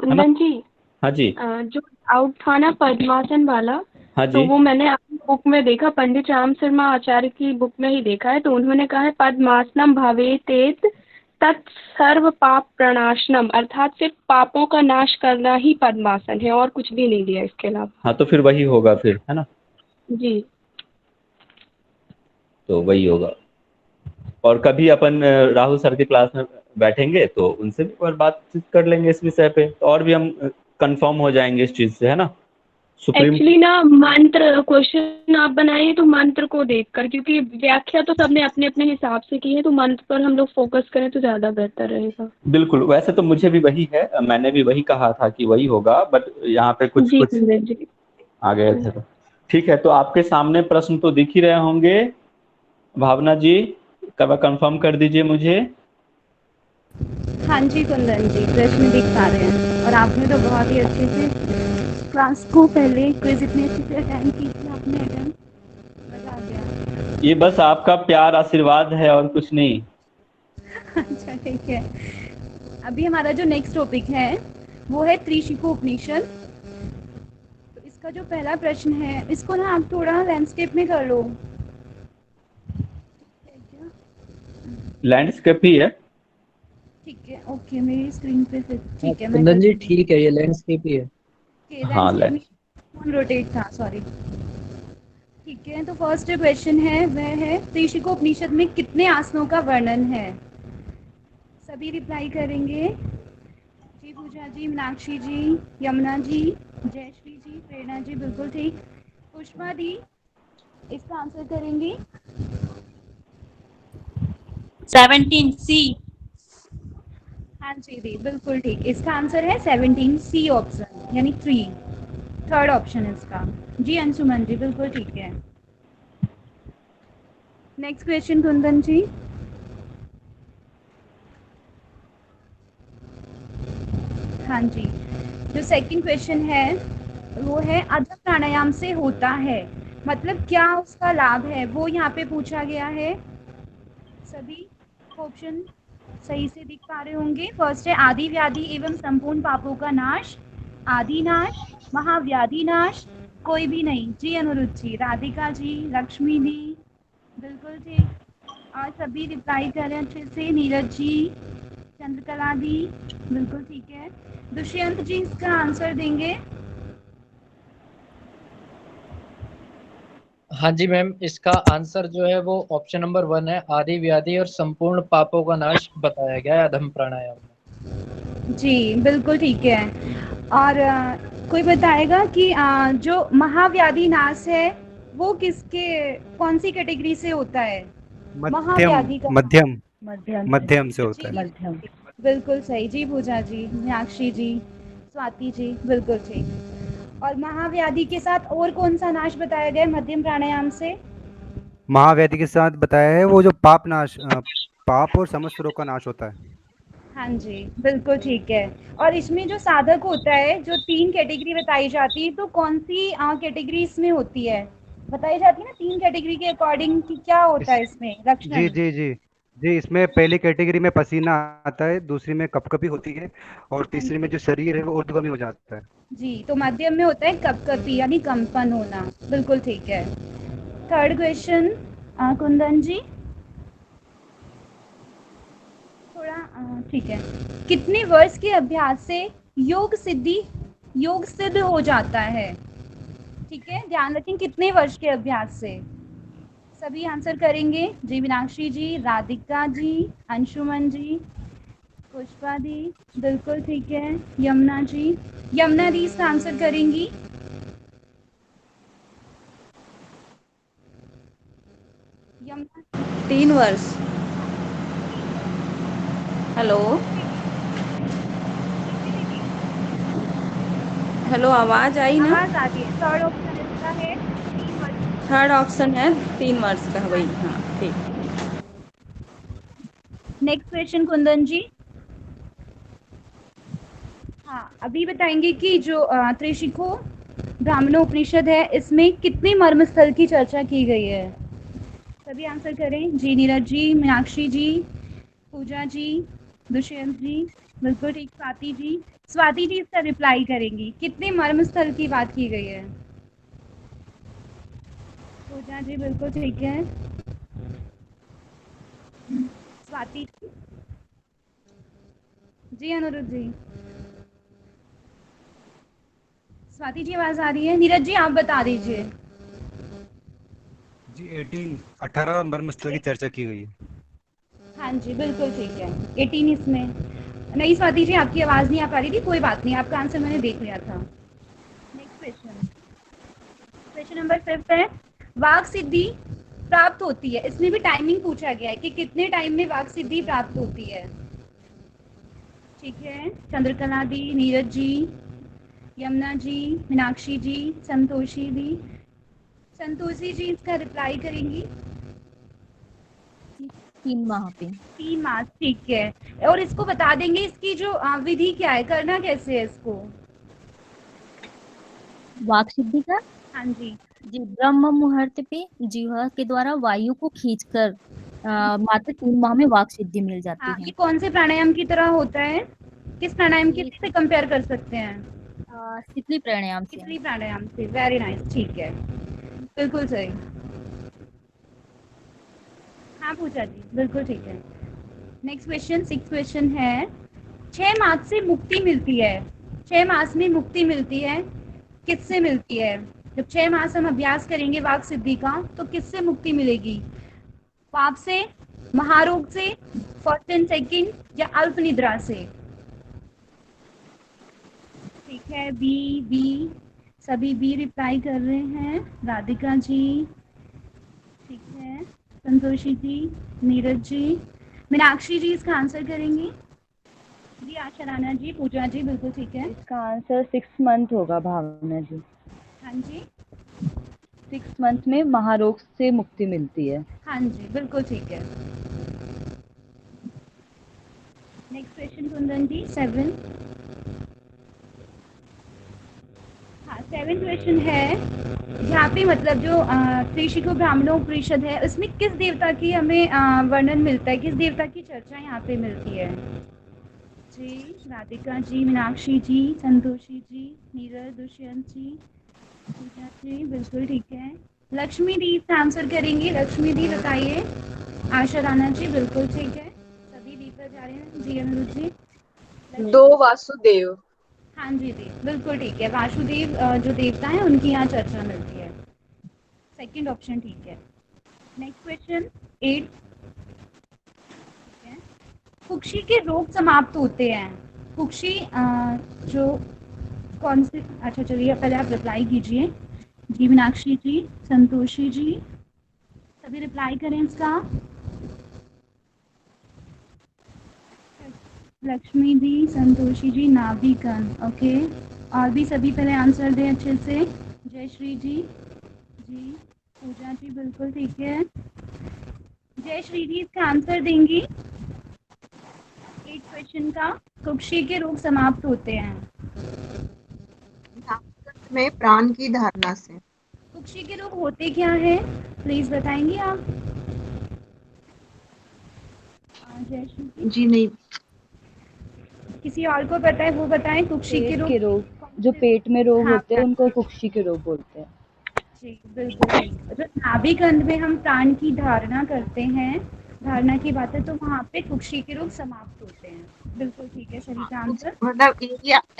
ना? कुंदन जी, हाँ जी, जो आउट था ना पद्मासन वाला, हाँ तो जी। वो मैंने अपनी बुक में देखा, पंडित राम शर्मा आचार्य की बुक में ही देखा है। तो उन्होंने कहा है पद्मासनम भवेतेत तत्सर्व पाप प्रणाशनम, अर्थात सिर्फ पापों का नाश करना ही पद्मासन है और कुछ भी नहीं दिया इसके अलावा। हाँ, तो फिर वही होगा फिर, है ना? जी तो वही होगा। और कभी अपन राहुल सर की क्लास में बैठेंगे तो उनसे भी और बातचीत कर लेंगे इस विषय पे, तो और भी हम कंफर्म हो जाएंगे इस चीज से, है ना? सुप्रीम एक्चुअली ना मंत्र क्वेश्चन आप बनाइए तो मंत्र को देखकर, क्योंकि व्याख्या तो सबने अपने अपने हिसाब से की है, तो मंत्र पर हम लोग फोकस करें तो ज्यादा बेहतर रहेगा। बिल्कुल। वैसे तो मुझे भी वही है, मैंने भी वही कहा था कि वही होगा, बट यहाँ पे कुछ जी कुछ कुंदन जी। आ गए थे। तो ठीक है, तो आपके सामने प्रश्न तो दिख ही रहे होंगे। भावना जी, कब कंफर्म कर दीजिए मुझे। हाँ जी कुंदन जी, प्रश्न दिख पा रहे हैं और आपने तो बहुत ही अच्छे से क्लास को पहले क्विज इतने अच्छे से अटेंड की थी आपने, अटेंड मजा आ गया। ये बस आपका प्यार आशीर्वाद है और कुछ नहीं। अच्छा ठीक है, अभी हमारा जो नेक्स्ट टॉपिक है वो है त्रिशिको उपनिषद। तो इसका जो पहला प्रश्न है, इसको ना आप थोड़ा लैंडस्केप में कर लो। लैंडस्केप ही है। ठीक है, ओके, मेरी स्क्रीन पे फिर ठीक है। कुंदन जी ठीक है, ये लैंडस्केप ही है। हाँ, रोटेट था, सॉरी। ठीक है, तो फर्स्ट क्वेश्चन है वह है त्रिशिको उपनिषद में कितने आसनों का वर्णन है? सभी रिप्लाई करेंगे। जी पूजा जी, मीनाक्षी जी, यमुना जी, जयश्री जी, प्रेरणा जी, बिल्कुल ठीक। पुष्पा दी इसका आंसर करेंगी। 17 सी। हाँ जी दी, बिल्कुल ठीक। इसका आंसर है 17 सी ऑप्शन, यानी 3, थर्ड ऑप्शन है इसका। जी अंशुमन जी, बिल्कुल ठीक है। नेक्स्ट क्वेश्चन कुंदन जी। हाँ जी, जो सेकंड क्वेश्चन है वो है अधम प्राणायाम से होता है, मतलब क्या उसका लाभ है, वो यहाँ पे पूछा गया है। सभी ऑप्शन सही से दिख पा रहे होंगे। फर्स्ट है आदि व्याधि एवं संपूर्ण पापों का नाश, आदिनाश, महाव्याधिनाश, कोई भी नहीं। जी अनुरुद्ध जी, राधिका जी, लक्ष्मी दी, बिल्कुल ठीक। और सभी रिप्लाई करें अच्छे से। नीरज जी, चंद्रकला दी, बिल्कुल ठीक है। दुष्यंत जी इसका आंसर देंगे। हाँ जी मैम, इसका आंसर जो है वो ऑप्शन नंबर 1 है, आदि व्याधि और संपूर्ण पापों का नाश बताया गया है अधम प्राणायाम में। जी बिल्कुल ठीक है। और कोई बताएगा कि जो महाव्याधि नाश है वो कौन सी कैटेगरी से होता है? मध्यम महाव्याधि का मध्यम मध्यम मध्यम से होता है। मध्यम। बिल्कुल सही जी। पूजा जी, मीनाक्षी जी, स्वाति जी, बिल्कुल ठीक। और महाव्याधि के साथ और कौन सा नाश बताया गया है मध्यम प्राणायाम से? महाव्याधि के साथ बताया है वो जो पाप और समस्त रोग का नाश होता है। हाँ जी बिल्कुल ठीक है। और इसमें जो साधक होता है, जो 3 कैटेगरी बताई जाती है, तो कौन सी कैटेगरी इसमें होती है बताई जाती है ना 3 कैटेगरी के अकॉर्डिंग कि क्या होता है इसमें जी लक्षण? जी जी जी, इसमें पहली कैटेगरी में पसीना आता है, दूसरी में कपकपी होती है और तीसरी में जो शरीर है वो ऊर्ध्वगामी हो जाता है। जी, तो मध्यम में होता है कपकपी यानी कंपन होना। बिल्कुल ठीक है। थर्ड क्वेश्चन कुंदन जी, थोड़ा ठीक है। कितने वर्ष के अभ्यास से योग सिद्ध हो जाता है? ठीक है, ध्यान रखें कितने वर्ष के अभ्यास से। सभी आंसर करेंगे। जी मीनाक्षी जी, राधिका जी, अंशुमन जी, पुष्पा दी, बिल्कुल ठीक है। यमुना दी इसका आंसर करेंगी। यमुना 3 वर्ष। हेलो हेलो, आवाज आई ना? आवाज आ रही है। थर्ड ऑप्शन इसका है 3 वर्ष। थर्ड ऑप्शन है 3 वर्ष का, वही। हाँ ठीक। नेक्स्ट क्वेश्चन कुंदन जी। हाँ, अभी बताएंगे कि जो त्रिशिको ब्राह्मणोपनिषद है इसमें कितने मर्म स्थल की चर्चा की गई है? सभी आंसर करें। जी नीरज जी, मीनाक्षी जी, पूजा जी, दुष्यंत जी, बिल्कुल ठीक। स्वाति जी इसका रिप्लाई करेंगी। कितने मर्म स्थल की बात की गई है? पूजा जी बिल्कुल ठीक है। स्वाति जी, अनुरुद्ध जी, स्वाति जी आवाज आ रही है? नीरज जी आप बता दीजिए। जी 18 मर्मस्थल की चर्चा की गई है। हाँ जी बिल्कुल ठीक है। 18 इसमें नहीं। स्वाति जी आपकी आवाज नहीं आ पा रही थी, कोई बात नहीं, आपका आंसर मैंने देख लिया था। नेक्स्ट क्वेश्चन नंबर 5 है, वाक सिद्धि प्राप्त होती है, इसमें भी टाइमिंग पूछा गया है कि कितने टाइम में वाक सिद्धि प्राप्त होती है। ठीक है, चंद्रकला दी, नीरज जी, यमुना जी, मीनाक्षी जी, संतोषी जी इसका रिप्लाई करेंगी। 3 माह पे। 3 माह, ठीक है। और इसको बता देंगे इसकी जो विधि क्या है, करना कैसे है इसको? वाक सिद्धि का? हाँ जी ब्रह्म मुहूर्त पे जीवा के द्वारा वायु को खींचकर मात्र 3 माह में वाक सिद्धि मिल जाती है। ये कौन से प्राणायाम की तरह होता है? किस प्राणायाम के से कंपेयर कर सकते हैं? शीतली प्राणायाम से। शीतली प्राणायाम से, वेरी नाइस, ठीक है, बिल्कुल सही। हाँ पूजा जी, बिल्कुल ठीक है। नेक्स्ट क्वेश्चन 6 क्वेश्चन है, 6 मास से मुक्ति मिलती है। 6 मास में मुक्ति मिलती है, किससे मिलती है? जब 6 मास हम अभ्यास करेंगे वाक सिद्धि का तो किससे मुक्ति मिलेगी? पाप से, महारोग से, फर्स्ट एंड सेकंड या अल्प निद्रा से? ठीक है, बी सभी बी रिप्लाई कर रहे हैं। राधिका जी, ठीक है, संतोषी जी, नीरज जी, मीनाक्षी जी इसका आंसर करेंगी। जी आशा राणा जी, पूजा जी, बिल्कुल ठीक है। इसका आंसर 6 मंथ होगा भावना जी। हाँ जी 6 मंथ में महारोग से मुक्ति मिलती है। हाँ जी बिल्कुल ठीक है। नेक्स्ट क्वेश्चन कुंदन जी 7। हाँ 7 क्वेश्चन है, यहाँ पे मतलब जो त्रिशिको ब्राह्मणोपनिषद है उसमें किस देवता की हमें वर्णन मिलता है, किस देवता की चर्चा यहाँ पे मिलती है? जी, राधिका जी, मीनाक्षी जी, संतोषी जी, नीरज, दुष्यंत जी, पूजा जी, बिल्कुल ठीक है। लक्ष्मी दी इसका आंसर करेंगी। लक्ष्मी दी बताइए। आशा राणा जी, बिल्कुल ठीक है। सभी दी पर जा रहे हैं। जी अनिरुद्ध जी। दो वासुदेव। हाँ जी दी, बिल्कुल ठीक है। वासुदेव जो देवता है उनकी यहाँ चर्चा मिलती है। सेकंड ऑप्शन ठीक है। Next question 8। कुक्षी के रोग समाप्त होते हैं। कुक्षी जो कौन से, अच्छा चलिए पहले आप रिप्लाई कीजिए। जी मीनाक्षी जी, संतोषी जी, सभी रिप्लाई करें इसका। लक्ष्मी जी, संतोषी जी, नाभिकन, ओके। और भी सभी पहले आंसर दें अच्छे से। जयश्री जी, जी, पूजा जी, बिल्कुल ठीक है। जयश्री जी इसका आंसर देंगी 8 क्वेश्चन का। कुक्षी के रोग समाप्त होते हैं में प्राण की धारणा से। कुक्षी के रोग होते क्या है, प्लीज बताएंगी आप। जयश्री जी नहीं, किसी और को पता है वो बताएं। कुक्षी के पेट के रोग, रोग, जो पेट में रोग हाँ, होते हैं उनको कुक्षी के रोग बोलते हैं। जी बिल्कुल ठीक। जो नाभिकंद में हम प्राण की धारणा करते हैं, धारणा की बात है, तो वहाँ पे कुक्षी के रोग समाप्त होते हैं। बिल्कुल ठीक है सभी का आंसर। मतलब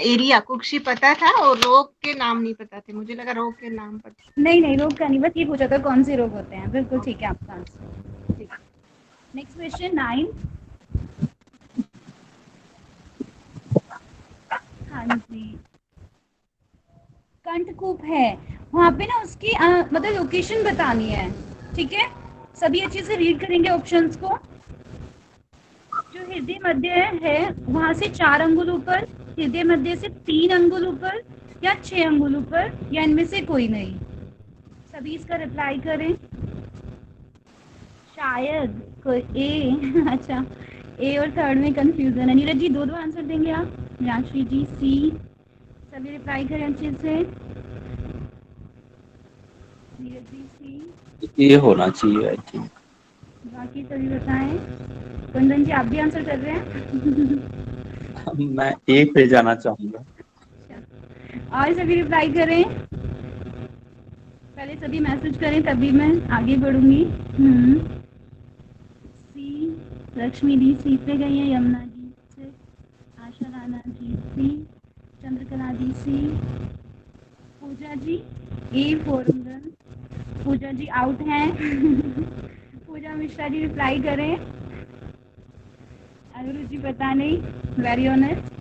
एरिया कुक्षी पता था और रोग के नाम नहीं पता थे। मुझे लगा रोग के नाम पता। नहीं रोग का नहीं, बस ये पूछा था कौन से रोग होते हैं। बिल्कुल ठीक है आपका आंसर। ठीक। Next question 9। हाँ जी, कंठकूप है वहाँ पे ना, उसकी मतलब लोकेशन बतानी है। ठीक है, सभी अच्छे से रीड करेंगे ऑप्शंस को। जो हृदय मध्य है वहां से 4 अंगुल ऊपर, हृदय मध्य से 3 अंगुल ऊपर, या 6 अंगुल ऊपर, या इनमें से कोई नहीं। सभी इसका रिप्लाई करें। शायद कोई ए अच्छा, ए और थर्ड में कंफ्यूजन है। नीरज जी दो आंसर देंगे आप। मीनाक्षी जी सी, सभी रिप्लाई करें अच्छे से। नीरज जी सी, ये होना चाहिए आई थिंक। बाकी सभी बताएं। कुंदन जी आप भी आंसर कर रहे हैं। मैं ए पे जाना चाहूंगा। और सभी रिप्लाई करें। पहले सभी मैसेज करें तभी मैं आगे बढ़ूंगी। सी, लक्ष्मी दी सी पे गई है। यमुना जी से, आशा राणा जी सी, चंद्रकला दी सी, पूजा जी ए फोरमगन, पूजा जी आउट हैं। पूजा मिश्रा जी रिप्लाई करें। अनिरुद्ध जी पता नहीं, वेरी ऑनेस्ट।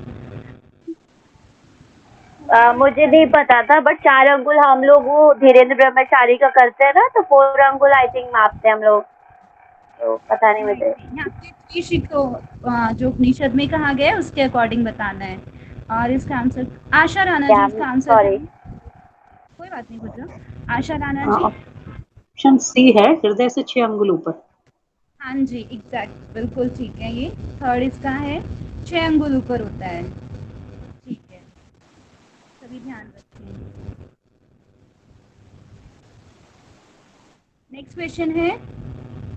मुझे नहीं पता था, बट 4 अंगुल हम लोग वो धीरेन्द्र ब्रह्मचारी का करते हैं ना, तो 4 अंगुल आई थिंक मापते हैं हम लोग, तो पता नहीं मुझे। यहाँ पे ऋषिक को जो उपनिषद में कहा गया है उसके अकॉर्डिंग बताना है। और इसका आंसर आशा राणा जी इसका आंसर। सॉरी, कोई बात नहीं पूछो। आशा राणा जी ऑप्शन सी है, हृदय से 6 अंगुल ऊपर। हाँ जी एग्जैक्ट, बिल्कुल ठीक है। ये थर्ड इसका है, 6 अंगुल ऊपर होता है। ठीक है, सभी ध्यान रखें। नेक्स्ट क्वेश्चन है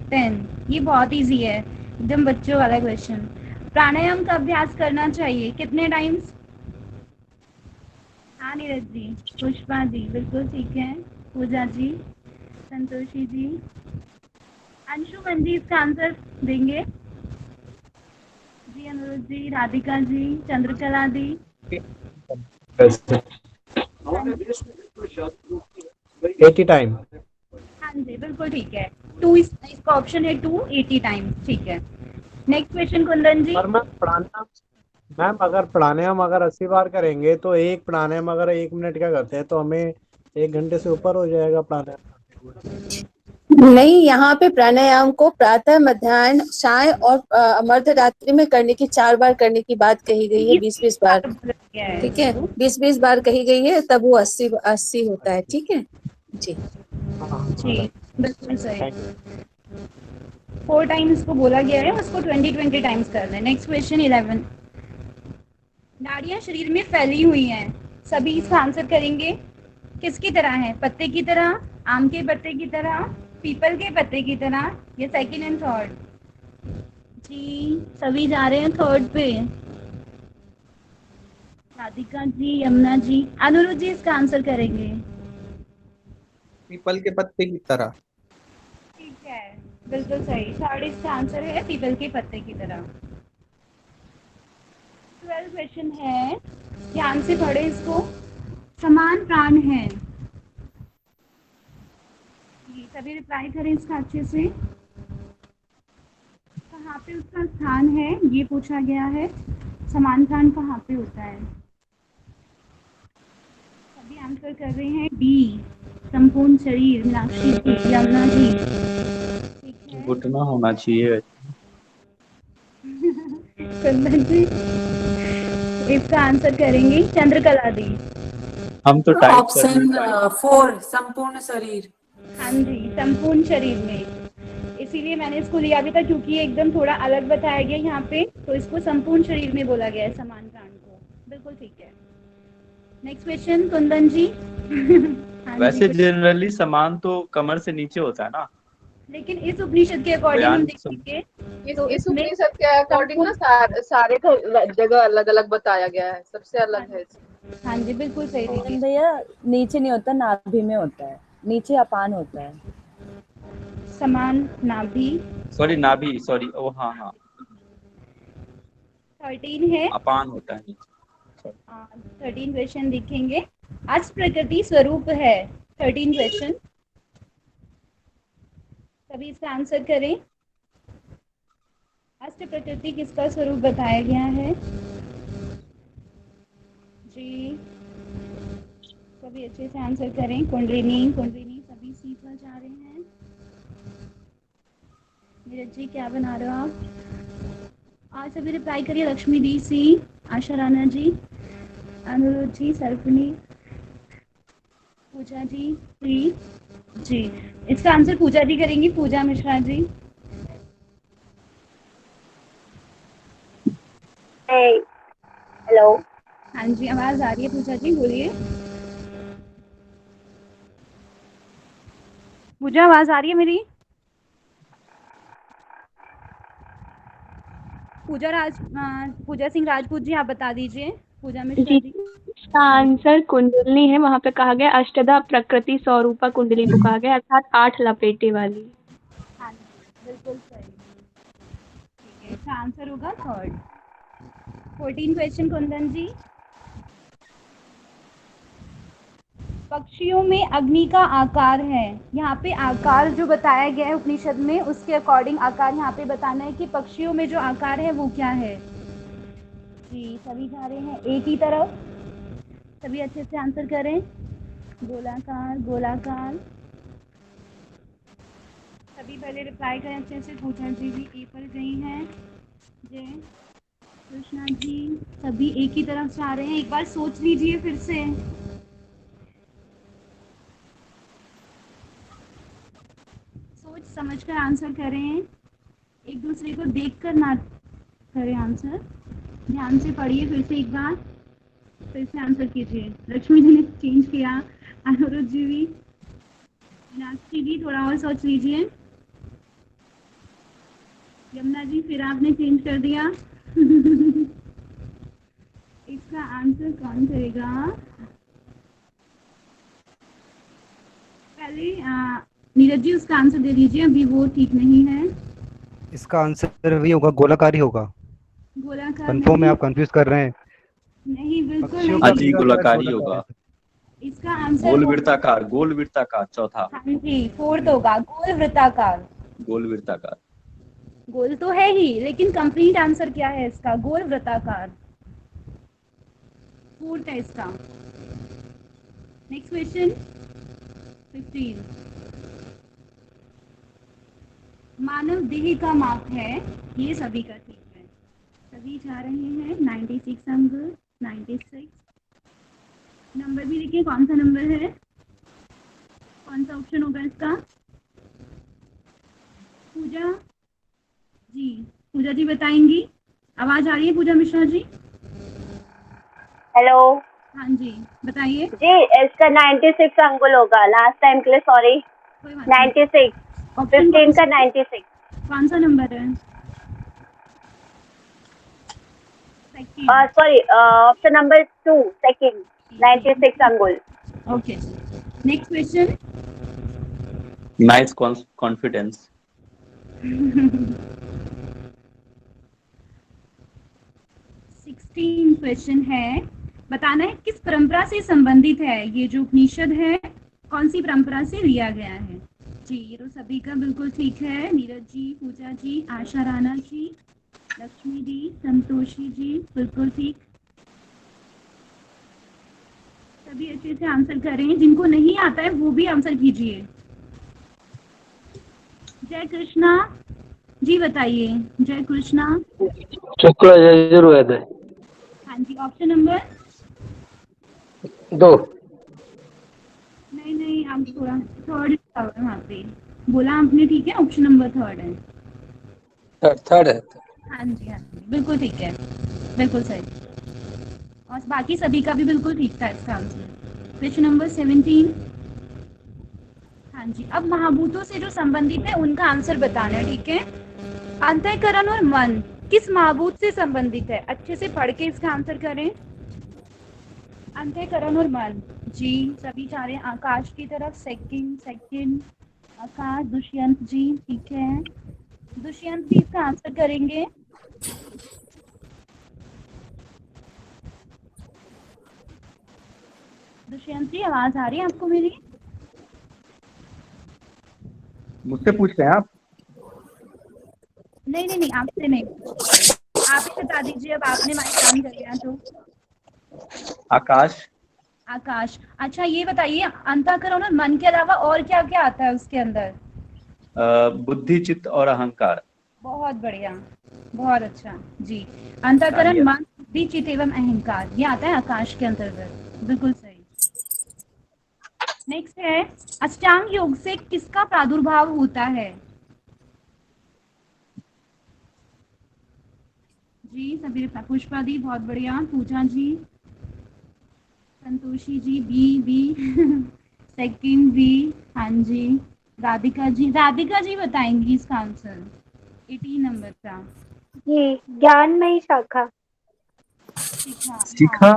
10। ये बहुत इजी है, एकदम बच्चों वाला क्वेश्चन। प्राणायाम का अभ्यास करना चाहिए कितने टाइम्स। हाँ नीरज जी, पुष्पा जी बिल्कुल ठीक है, पूजा जी, संतोषी जी, अंशुमन जी इसका आंसर देंगे। जी अनुरुद्ध जी, राधिका जी, चंद्रकला दी, 80 टाइम। हाँ जी बिल्कुल ठीक है। 2 इसका ऑप्शन है 2, 80 टाइम। ठीक है, नेक्स्ट क्वेश्चन कुंदन जी। और मैम अगर प्राणायाम अगर 80 बार करेंगे तो एक प्राणायाम अगर 1 मिनट का करते हैं तो हमें 1 घंटे से ऊपर हो जाएगा प्राणायाम। नहीं, यहाँ पे प्राणायाम को प्रातः, मध्याह्न, साय और मध्यरात्रि में करने की 4 बार करने की बात कही गई है। 20-20 बार, ठीक है, 20-20 बार कही गई है, तब वो 80 होता है। ठीक है जी, जी बिल्कुल सही। 4 टाइम इसको बोला गया है, उसको 20 टाइम्स करना है। Next question 11। नाड़ियां शरीर में फैली हुई हैं, सभी इसका आंसर करेंगे। किसकी तरह है, पत्ते की तरह, आम के पत्ते की तरह, पीपल के पत्ते की तरह, या सेकंड एंड थर्ड। जी सभी जा रहे हैं थर्ड पे। राधिका जी, यमुना जी, अनुरुद्ध जी इसका आंसर करेंगे। पीपल के पत्ते की तरह। ठीक है, बिल्कुल सही। थर्ड इसका आंसर है पीपल के पत्ते की तरह। 12 क्वेश्चन है, ध्यान से पढ़े इसको। समान प्राण है, जी सभी रिप्लाई करें इसका अच्छे से। कहाँ पे उसका स्थान है ये पूछा गया है। समान प्राण कहाँ पे होता है? सभी आंसर कर रहे हैं डी, संपूर्ण शरीर। मीनाक्षी जी, यमुना जी, ठीक है। घुटना होना चाहिए। कुंदन जी इसका आंसर करेंगे चंद्रकला दी। हम तो टाइप कर ऑप्शन 4 संपूर्ण शरीर। हाँ जी, संपूर्ण शरीर में, इसीलिए मैंने इसको लिया भी था क्योंकि ये एकदम थोड़ा अलग बताया गया यहाँ पे, तो इसको संपूर्ण शरीर में बोला गया है समान प्राण को। बिल्कुल ठीक है। नेक्स्ट क्वेश्चन कुंदन जी। हाँ वैसे जी, जनरली समान तो कमर से नीचे होता है ना, लेकिन इस उपनिषद के अकॉर्डिंग हम देखेंगे तो इस इसमें उपनिषद के अकॉर्डिंग ना सारे का जगह अलग अलग बताया गया है, सबसे अलग है। हाँ जी बिल्कुल सही दीदी। भैया नीचे नहीं होता, नाभि में होता है, नीचे अपान होता है। समान नाभि। सॉरी नाभि, सॉरी ओ हाँ हाँ 13 है, अपान होता है नीचे। 13 क्वेश्चन दिखेंगे। अष्ट प्रकृति स्वरूप है 13 क्वेश्चन, सभी इसका आंसर करें। अष्ट प्रकृति किसका स्वरूप बताया गया है? जी सभी अच्छे से आंसर करें। कुंडलिनी, कुंडलिनी सभी सी पर जा रहे हैं। नीरज जी क्या बना रहे हो आप? आज सभी रिप्लाई करिए। लक्ष्मी दी सी, आशा राणा जी, अनुरुद्ध जी, सर्पनी, पूजा जी, प्री जी। इसका आंसर पूजा जी करेंगी, पूजा मिश्रा जी। हेलो। हाँ जी आवाज आ रही है पूजा जी, बोलिए। पूजा आवाज आ रही है मेरी? पूजा सिंह राजपूत जी आप बता दीजिए। पूजा मिश्रा जी। इसका आंसर कुंडलिनी है, वहाँ पे कहा गया अष्टधा प्रकृति स्वरूपा कुंडली को कहा गया, अर्थात 8 लपेटे वाली। हाँ बिल्कुल सही। ठीक है, इसका आंसर होगा थर्ड। 14 क्वेश्चन कुंदन जी। पक्षियों में अग्नि का आकार है, यहाँ पे आकार जो बताया गया है उपनिषद में उसके अकॉर्डिंग आकार यहाँ पे बताना है कि पक्षियों में जो आकार है वो क्या है। जी सभी जा रहे हैं एक ही तरफ, सभी अच्छे से आंसर करें। गोलाकार, गोलाकार, सभी पहले रिप्लाई करें अच्छे से। पूजा जी भी ए पर गई हैं। जय कृष्णा जी सभी एक ही तरफ जा रहे हैं। एक बार सोच लीजिए फिर से। सोच समझ कर आंसर करें, एक दूसरे को देखकर ना करें आंसर। ध्यान से पढ़िए फिर से एक बार, फिर से आंसर कीजिए। लक्ष्मी जी ने चेंज किया, अनुरुद्ध जी भी, मीनाक्षी जी थोड़ा और सोच लीजिए। यमुना जी फिर आपने चेंज कर दिया। इसका आंसर कौन करेगा? पहले नीरज जी उसका आंसर दे दीजिए, अभी वो ठीक नहीं है। इसका आंसर वही होगा, गोलाकार ही होगा। गोलाकार कंफर्म है? आप कंफ्यूज कर रहे हैं? नहीं, बिल्कुल पक्षियों नहीं। का जी गोलाकारी होगा। इसका आंसर गोल वृत्ताकार, गोल वृत्ताकार चौथा। हाँ जी फोर्थ होगा, गोल वृत्ताकार। गोल वृत्ताकार। गोल तो है ही, लेकिन कंप्लीट आंसर क्या है इसका? गोल वृत्ताकार फोर्थ है इसका। Next question 15। मानव देह का माप है, ये सभी का ठीक है, सभी जा रहे हैं। 96 अंक, 96 नंबर भी देखिए कौन सा नंबर है, कौन सा ऑप्शन होगा इसका। पूजा जी, पूजा जी बताएंगी। आवाज आ रही है पूजा मिश्रा जी? हेलो। हाँ जी बताइए। जी इसका 96 अंगुल होगा। लास्ट टाइम के लिए सॉरी। 96 15 का 96। कौन सा नंबर है? सॉरी, ऑप्शन नंबर 2 सेकंड, 96 अंगुल। Okay, next question. Nice confidence. 16 question है, बताना है किस परंपरा से संबंधित है ये जो उपनिषद है, कौन सी परंपरा से लिया गया है। जी, ये तो सभी का बिल्कुल ठीक है। नीरज जी, पूजा जी, आशा राणा जी, लक्ष्मी जी, संतोषी जी, बिल्कुल ठीक। सभी अच्छे से आंसर करें, जिनको नहीं आता है वो भी आंसर कीजिए। जय कृष्णा जी, बताइए। जय कृष्णा। शुक्ल यजुर्वेद। हाँ जी, ऑप्शन नंबर 2। नहीं, आप थोड़ा थर्ड वहाँ पे बोला आपने, ठीक है, ऑप्शन नंबर 3 है। थर्ड है। हाँ जी, बिल्कुल ठीक है, बिल्कुल सही। और बाकी सभी का भी बिल्कुल ठीक था इसका आंसर। Question number 17। हाँ जी, अब महाभूतों से जो संबंधित है उनका आंसर बताना है, ठीक है। अंतःकरण और मन किस महाभूत से संबंधित है, अच्छे से पढ़ के इसका आंसर करें। अंतःकरण और मन, जी सभी जा रहे हैं आकाश की तरफ। सेकंड आकाश। दुष्यंत जी, ठीक है, दुष्यंत भी इसका आंसर करेंगे। दुष्यंत जी, आवाज आ रही है आपको मेरी? मुझसे पूछ रहे हैं आप? नहीं, आपसे नहीं, आप ही बता दीजिए। अब आपने माइक ऑन कर लिया तो। आकाश। अच्छा, ये बताइए, अंतःकरण और मन के अलावा और क्या क्या आता है उसके अंदर? बुद्धि, चित्त और अहंकार। बहुत बढ़िया, बहुत अच्छा जी। अंतःकरण, मन, बुद्धि, चित्त एवं अहंकार, ये आता है आकाश के अंतर्गत, बिल्कुल सही। नेक्स्ट है, अष्टांग योग से किसका प्रादुर्भाव होता है? जी सभी, पुष्पा दी, बहुत बढ़िया। पूजा जी, संतोषी जी, बी सेकंड बी। हाँ जी, राधिका जी बताएंगी इसका आंसर 18 नंबर का। जी, ज्ञानमयी शाखा। सीखा।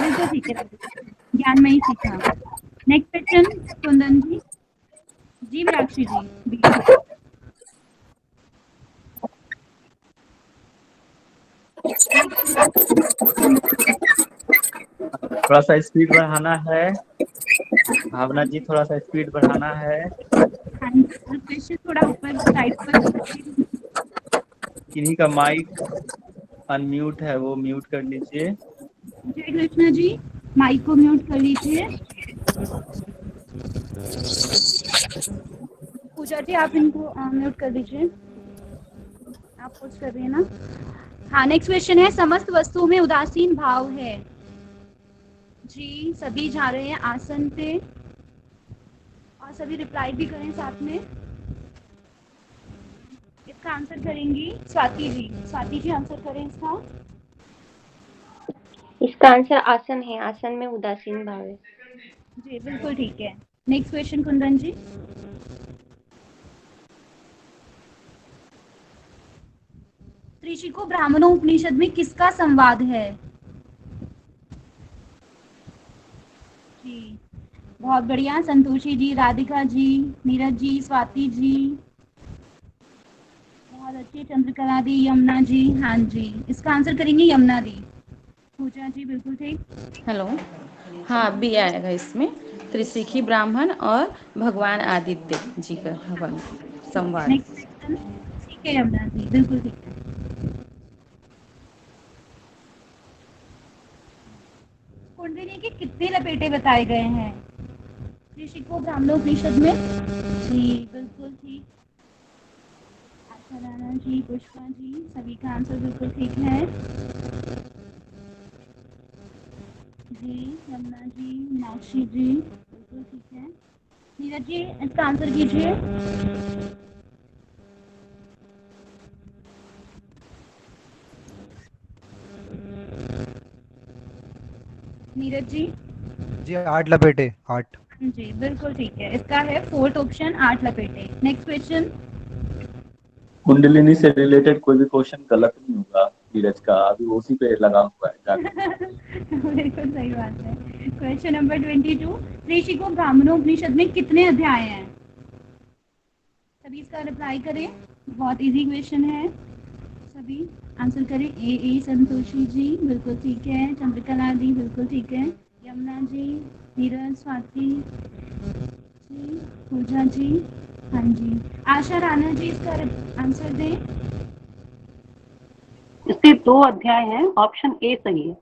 बिल्कुल ठीक है, ज्ञानमयी सीखा। नेक्स्ट क्वेश्चन, कुंदन जी, मीनाक्षी जी। थोड़ा सा स्पीड बढ़ाना है। भावना जी, थोड़ा सा स्पीड बढ़ाना है। क्वेश्चन थोड़ा ऊपर साइड पर। किन्हीं का माइक अनम्यूट है, वो म्यूट कर लीजिए। जय कृष्णा जी, माइक को म्यूट कर लीजिए। पूजा जी, आप इनको म्यूट कर दीजिए, आप कुछ कर रही है ना। हाँ, नेक्स्ट क्वेश्चन है, समस्त वस्तुओं में उदासीन भाव है। जी सभी जा रहे हैं आसन पे, और सभी रिप्लाई भी करें साथ में। इसका आंसर करेंगी स्वाति जी आंसर करें इसका। इसका आंसर आसन है, आसन में उदासीन भाव है। जी बिल्कुल ठीक है। नेक्स्ट क्वेश्चन, कुंदन जी। त्रिशिको ब्राह्मणों उपनिषद में किसका संवाद है? जी बहुत बढ़िया, संतोषी जी, राधिका जी, नीरज जी, स्वाति जी, बहुत अच्छी, चंद्रकला दी, यमुना जी। हाँ जी, इसका आंसर करेंगे यमुना दी। पूजा जी बिल्कुल ठीक। हेलो, हाँ बी आएगा इसमें। त्रिशिखी ब्राह्मण और भगवान आदित्य जी का संवाद। ठीक है यमुना जी, बिल्कुल ठीक है। कुंडलिनी के कितने लपेटे बताए गए हैं त्रिशिको ब्राह्मणोपनिषद में? जी बिल्कुल ठीक। आशा राणा जी, पुष्पा जी, सभी का आंसर बिल्कुल ठीक है। जी यमुना जी, मीनाक्षी जी, बिल्कुल ठीक है। नीरज जी, इसका आंसर कीजिए। नीरज जी 8 लपेटे, 8। जी बिल्कुल ठीक है, इसका है 4th ऑप्शन, 8 लपेटे। नेक्स्ट क्वेश्चन, कुंडलिनी से रिलेटेड कोई भी क्वेश्चन गलत नहीं होगा नीरज का, अभी उसी पे लगा हुआ है जाकर। बिल्कुल सही बात है। क्वेश्चन नंबर 22, ऋषिको ब्राह्मणोपनिषद में कितने अध्याय हैं? सभी इसका रिप्लाई करें, बहुत इजी क्वेश्चन है, सभी आंसर करें। ए संतोषी जी बिल्कुल ठीक है, चंद्रकला दी बिल्कुल ठीक है, यमुना जी, नीरज, स्वाति जी, पूजा जी, हाँ जी, आशा राणा जी इसका आंसर दें। इसके 2 अध्याय हैं, ऑप्शन ए सही है।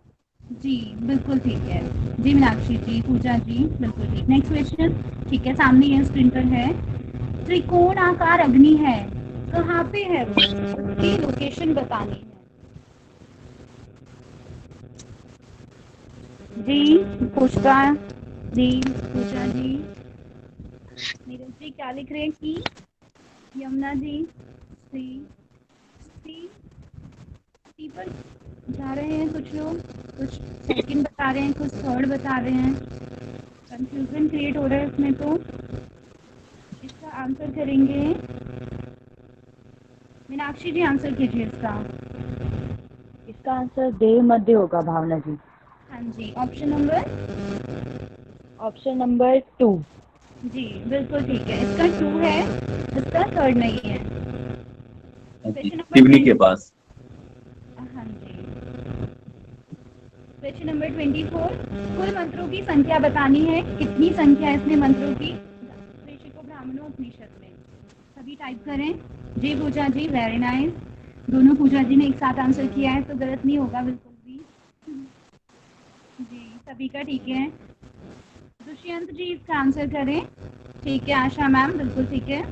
जी बिल्कुल ठीक है जी, मीनाक्षी जी, पूजा जी बिल्कुल ठीक। नेक्स्ट क्वेश्चन, ठीक है, सामने ये स्क्रीन पर है। त्रिकोण आकार अग्नि है, कहाँ पे है वो? उसकी लोकेशन बतानी है। जी पुष्पा जी, पूजा जी, नीरज जी क्या लिख रहे हैं कि? यमुना जी सी पर जा रहे हैं कुछ लोग, कुछ सेकंड बता रहे हैं, कुछ थर्ड बता रहे हैं, कंफ्यूजन क्रिएट हो रहा है इसमें। तो इसका आंसर करेंगे मीनाक्षी जी, आंसर कीजिए इसका। इसका आंसर देह मध्य होगा भावना जी। हाँ जी, ऑप्शन नंबर 2 जी बिल्कुल ठीक है, इसका 2 है, इसका 3rd नहीं है। शिवनी के पास। हाँ जी। क्वेश्चन नंबर 24, कुल मंत्रों की संख्या बतानी है, कितनी संख्या है इसमें मंत्रों की ऋषिको ब्राह्मणोपनिषद में? सभी टाइप करें। जी पूजा जी, वेरी नाइस, दोनों पूजा जी ने एक साथ आंसर किया है तो गलत नहीं होगा बिल्कुल भी। जी सभी का ठीक है। दुष्यंत जी इसका आंसर करें। ठीक है, आशा मैम बिल्कुल ठीक है।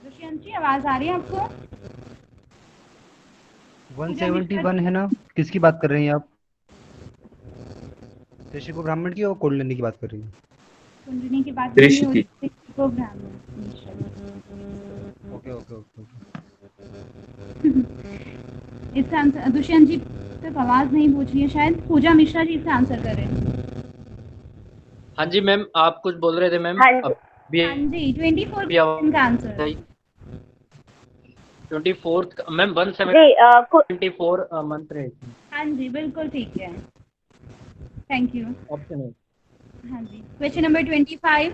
दुष्यंत जी आवाज आ रही है आपको? 171 है ना, किसकी बात कर रही हैं आप? ऋषिको ब्राह्मण की और कुंडलिनी की बात कर रही हैं? कुंडलिनी की बात ऋषि की। को ब्राह्मण। ओके। इसका आंसर दुष्यंत जी तक आवाज नहीं पहुंच रही है शायद। पूजा मिश्रा जी इसका आंसर करें। हाँ जी मैम, आप कुछ बोल रहे थे मैम। हाँ जी 24 क्वेश्चन का आंसर। 24 मैम, 174 मंत्र है। हाँ जी बिल्कुल ठीक है, थैंक यू। ऑप्शन है। हाँ जी, क्वेश्चन नंबर 25,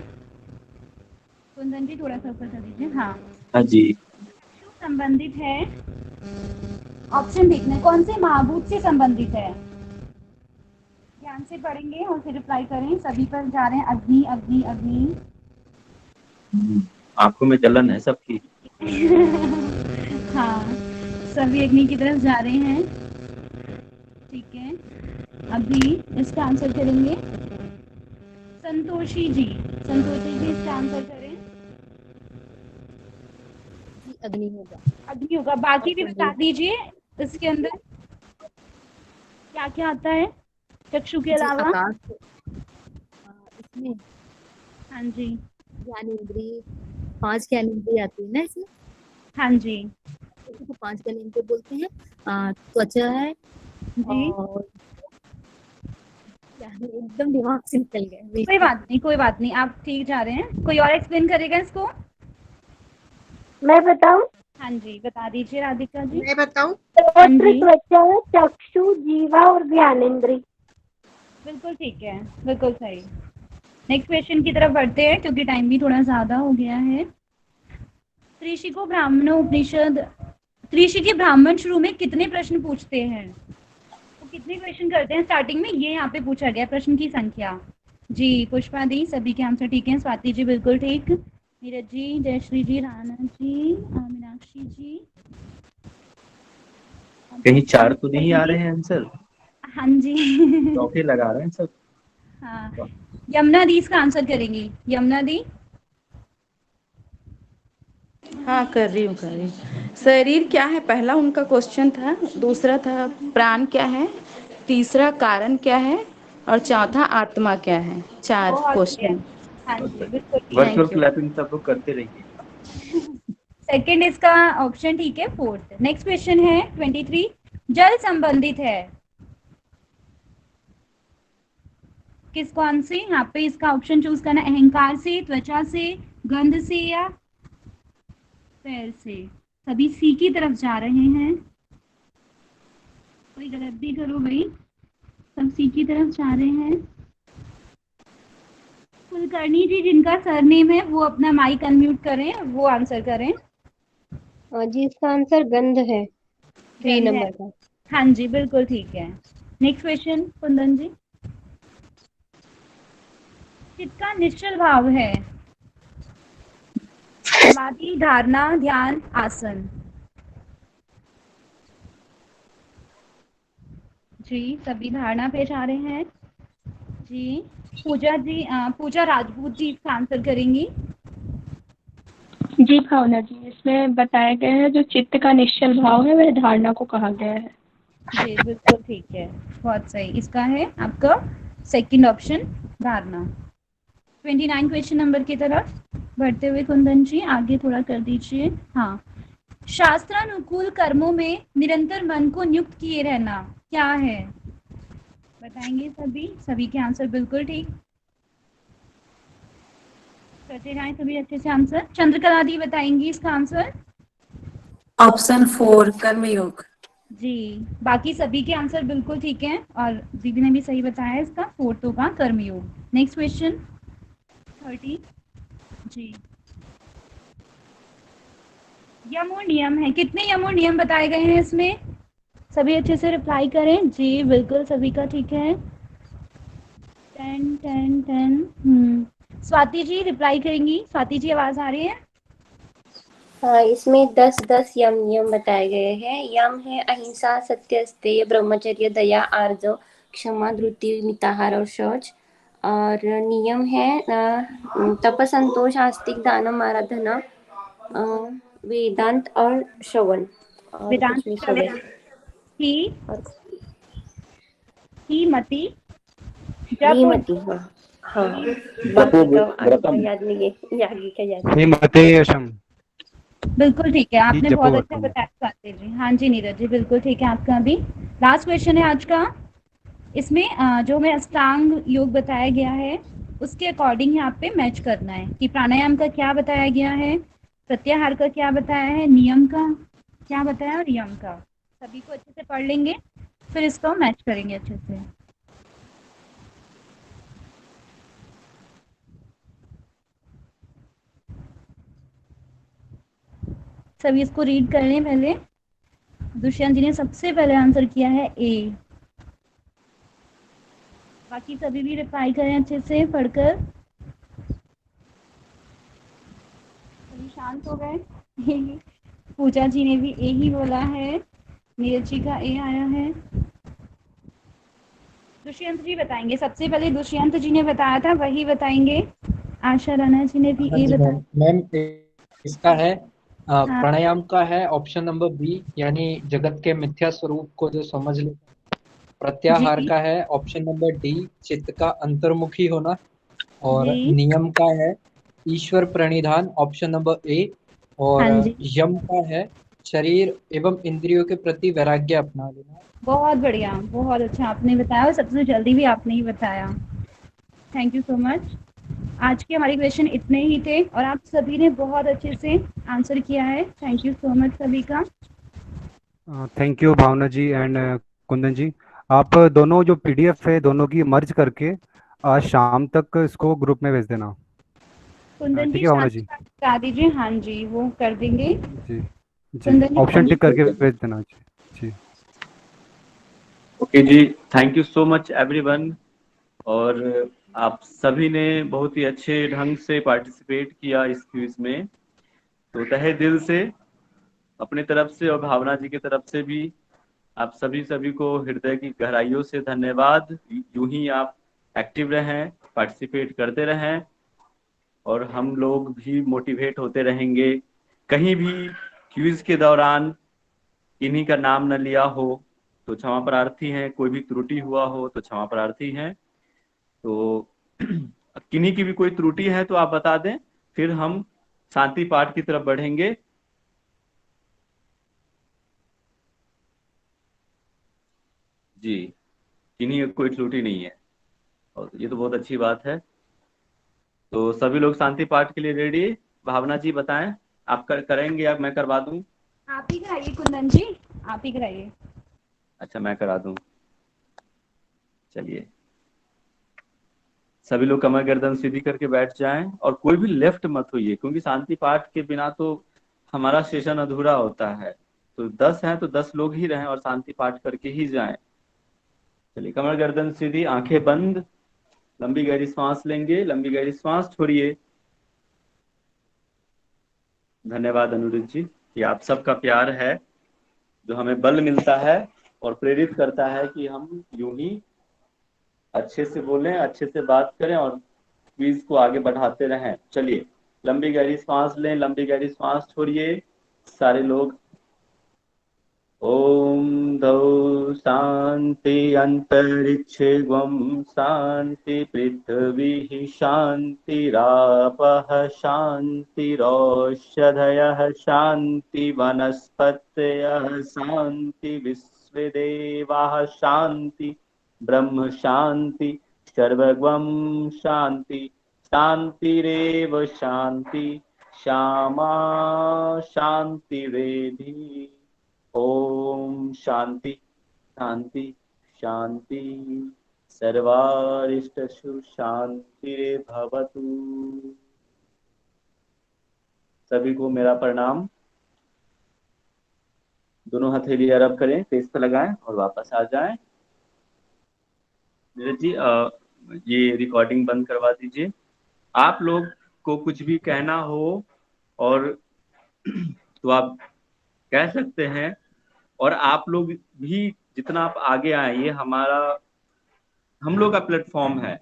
कुंदन जी थोड़ा सा ऊपर कर दीजिए। हाँ जी, संबंधित है, ऑप्शन देखना है, कौन से महाभूत से संबंधित है? ध्यान से पढ़ेंगे और फिर रिप्लाई करें। सभी पर जा रहे हैं, अग्नि अग्नि अग्नि। आंखों में जलन है सबकी। हाँ, सभी अग्नि की तरफ जा रहे हैं। ठीक है, अभी इसका आंसर करेंगे संतोषी जी। संतोषी जी इसका आंसर करें। अग्नि होगा। अग्नि होगा, बाकी भी बता दीजिए इसके अंदर क्या क्या आता है चक्षु के अलावा। इसमें हाँ जी, ज्ञानेंद्रिय, 5 ज्ञानेंद्रिय आती है ना इसमें। हाँ जी, तो 5 ज्ञानेंद्रिय बोलते हैं। त्वचा है जी। और एकदम दिमाग से निकल गया। कोई बात नहीं, आप ठीक जा रहे हैं। कोई और एक्सप्लेन करेगा इसको? मैं बताऊं? हाँ जी, बता दीजिए राधिका जी। मैं बताऊं? त्वचा, चक्षु, जीवा और ज्ञानेंद्रिय। बिल्कुल ठीक है, बिल्कुल सही। नेक्स्ट क्वेश्चन की तरफ बढ़ते हैं क्योंकि टाइम भी थोड़ा ज्यादा हो गया है। त्रिशिको ब्राह्मणोपनिषद, त्रिशिकी ब्राह्मण शुरू में कितने प्रश्न पूछते हैं? तो कितने क्वेश्चन करते हैं स्टार्टिंग में, ये यहाँ पे पूछा गया प्रश्न की संख्या। जी पुष्पा दी, सभी के आंसर ठीक है। स्वाति जी बिल्कुल ठीक, नीरज जी, जयश्री जी, राणा जी, मीनाक्षी जी। कहीं 4 तो नहीं आ रहे हैं आंसर? हाँ जी चौके लगा रहे हैं सब। हाँ, यमुना दी इसका आंसर करेंगी। यमुना दी। हाँ कर रही हूँ। शरीर क्या है पहला उनका क्वेश्चन था, दूसरा था प्राण क्या है, तीसरा कारण क्या है और चौथा आत्मा क्या है। 4 क्वेश्चन। हाँ जी बिल्कुल। वर्चुअल क्लैपिंग सब लोग करते रहिए। सेकंड इसका ऑप्शन ठीक है, 4th। नेक्स्ट क्वेश्चन है 23, जल संबंधित है किस कौन से? यहाँ पे इसका ऑप्शन चूज करना, अहंकार से, त्वचा से, गंध से या पैर से। सभी सी की तरफ जा रहे हैं। कोई गलत भी करो भाई, सब सी की तरफ जा रहे हैं। कुलकर्णी जी जिनका सरनेम है वो अपना माइक अनम्यूट करें, वो आंसर करें। जी इसका आंसर गंध है, 3 गंध है। नंबर का। हाँ जी बिल्कुल ठीक है। नेक्स्ट क्वेश्चन कुंदन जी। चित्त का निश्चल भाव है समाधि, धारणा, ध्यान, आसन। जी सभी धारणा पे जा रहे हैं। जी पूजा जी, पूजा राजपूत जी इसका आंसर करेंगी। जी भावना जी, इसमें बताया गया है जो चित्त का निश्चल भाव है वह धारणा को कहा गया है। जी बिल्कुल ठीक है, बहुत सही। इसका है आपका सेकंड ऑप्शन धारणा। 29 क्वेश्चन नंबर की तरफ बढ़ते हुए कुंदन जी आगे थोड़ा कर दीजिए। हाँ, शास्त्रानुकूल कर्मों में निरंतर मन को नियुक्त किए रहना क्या है? बताएंगे सभी, सभी के आंसर बिल्कुल ठीक करते जाएं सभी अच्छे से आंसर। चंद्रकला दी बताएंगी इसका आंसर। ऑप्शन 4 कर्मयोग। जी बाकी सभी के आंसर बिल्कुल ठीक हैं और दीदी ने भी सही बताया इसका, फोर्थ होगा कर्मयोग। नेक्स्ट क्वेश्चन 30 जी। यम और नियम है, कितने यम और नियम बताए गए हैं इसमें? सभी अच्छे से रिप्लाई करें। जी बिल्कुल सभी का ठीक है। 10 10 10। स्वाति जी रिप्लाई करेंगी। स्वाति जी आवाज आ रही है? हाँ, इसमें 10 यम नियम बताए गए हैं। यम है अहिंसा, सत्य, स्तेय, ब्रह्मचर्य, दया, आर्जव, क्षमा, धृति, मिताहार और शौच। और नियम है तप, संतोष, आस्तिक, दानम, आराधना, वेदांत और श्रवण। और वेदांत, कुछ मिस हो श्रवण, गया। ही मति, धीमती। हाँ बाकी का आगे का याद नहीं है, आगे का याद नहीं। हिमतेशम। बिल्कुल ठीक है, आपने जपो बहुत अच्छा वर्तम। बताया स्वाति जी। हाँ जी नीरज जी बिल्कुल ठीक है आपका भी। लास्ट क्वेश्चन है आज का। इसमें जो हमें अष्टांग योग बताया गया है उसके अकॉर्डिंग यहाँ पे मैच करना है कि प्राणायाम का क्या बताया गया है, प्रत्याहार का क्या बताया है, नियम का क्या बताया और यम का। सभी को अच्छे से पढ़ लेंगे फिर इसको मैच करेंगे अच्छे से। सभी इसको रीड कर लें पहले। दुष्यंत जी ने सबसे पहले आंसर किया है ए। बाकी सभी भी रिप्लाई करें अच्छे से पढ़कर। सभी शांत हो गए। पूजा जी ने भी ए ही बोला है, नीरज जी का ए आया है। दुष्यंत जी बताएंगे सबसे पहले, दुष्यंत जी ने बताया था वही बताएंगे। आशा राणा जी ने भी हाँ ए जी बताया। मैम, इसका है प्राणायाम का है ऑप्शन नंबर बी, यानी जगत के मिथ्या स्वरूप को जो समझ ले। प्रत्याहार जी का है ऑप्शन नंबर डी, चित्त का अंतर्मुखी होना। और जी नियम का है ईश्वर प्रणिधान, ऑप्शन नंबर ए। और हाँ जी यम का है शरीर एवं इंद्रियों के प्रति वैराग्य अपना लेना। बहुत बढ़िया, बहुत अच्छा आपने बताया और सबसे जल्दी भी आपने ही बताया। Thank you so much. आज के हमारे क्वेश्चन इतने ही थे और आप सभी ने बहुत अच्छे से आंसर किया है। थैंक यू सो मच सभी का। Thank you Bhavna ji and Kundan ji. आप दोनों जो पीडीएफ है दोनों की मर्ज करके आज शाम तक इसको ग्रुप में भेज देना। कुंदन ठीक जी है भावना शांत जी। बता दीजिए। हाँ जी वो कर देंगे। जी कुंदन जी जी ऑप्शन टिक करके भेज देना जी। जी ओके जी, thank you so much everyone. और आप सभी ने बहुत ही अच्छे ढंग से पार्टिसिपेट किया इस क्विज में, तो तहे दिल से अपनी तरफ से और भावना जी की तरफ से भी आप सभी को हृदय की गहराइयों से धन्यवाद। यूं ही आप एक्टिव रहें, पार्टिसिपेट करते रहें और हम लोग भी मोटिवेट होते रहेंगे। कहीं भी क्विज के दौरान इन्हीं का नाम न लिया हो तो क्षमा प्रार्थी हैं, कोई भी त्रुटि हुआ हो तो क्षमा प्रार्थी हैं। तो किन्हीं की भी कोई त्रुटि है तो आप बता दें, फिर हम शांति पाठ की तरफ बढ़ेंगे। जी, किन्हीं की कोई त्रुटि नहीं है और ये तो बहुत अच्छी बात है। तो सभी लोग शांति पाठ के लिए रेडी? भावना जी बताएं आप करेंगे या मैं करवा दूं? आप ही कराइए कुंदन जी, आप ही कराइए। अच्छा मैं करा दूं, चलिए सभी लोग कमर गर्दन सीधी करके बैठ जाएं और कोई भी लेफ्ट मत होइए, क्योंकि शांति पाठ के बिना तो हमारा सेशन अधूरा होता है। तो 10 हैं तो 10 लोग ही रहें और शांति पाठ करके ही जाएं। चलिए कमर गर्दन सीधी, आंखें बंद, लंबी गहरी सांस लेंगे, लंबी गहरी सांस छोड़िए। धन्यवाद अनुरुद्ध जी, कि आप सबका प्यार है जो हमें बल मिलता है और प्रेरित करता है कि हम यूं ही अच्छे से बोलें, अच्छे से बात करें और क्विज को आगे बढ़ाते रहें। चलिए लंबी गहरी सांस लें, लंबी गहरी सांस छोड़िए सारे लोग। ओम धौ शांति अंतरिक्षे ग्वम शांति पृथ्वी शांतिरापः शांतिरौषधयः शांति वनस्पतयः शांति विश्वदेवाः शांति ब्रह्म शांति सर्वगम शांति शांतिरेव शांति श्यामा शांतिरेधि। ओम शांति शांति शांति सर्वारिष्टसु शांतिर्भवतु। सभी को मेरा प्रणाम। दोनों हथेली अरब करें, तेज पे लगाएं और वापस आ जाएं। नीरज जी ये रिकॉर्डिंग बंद करवा दीजिए। आप लोग को कुछ भी कहना हो और तो आप कह सकते हैं, और आप लोग भी जितना आप आगे आए, ये हम लोग का प्लेटफॉर्म है,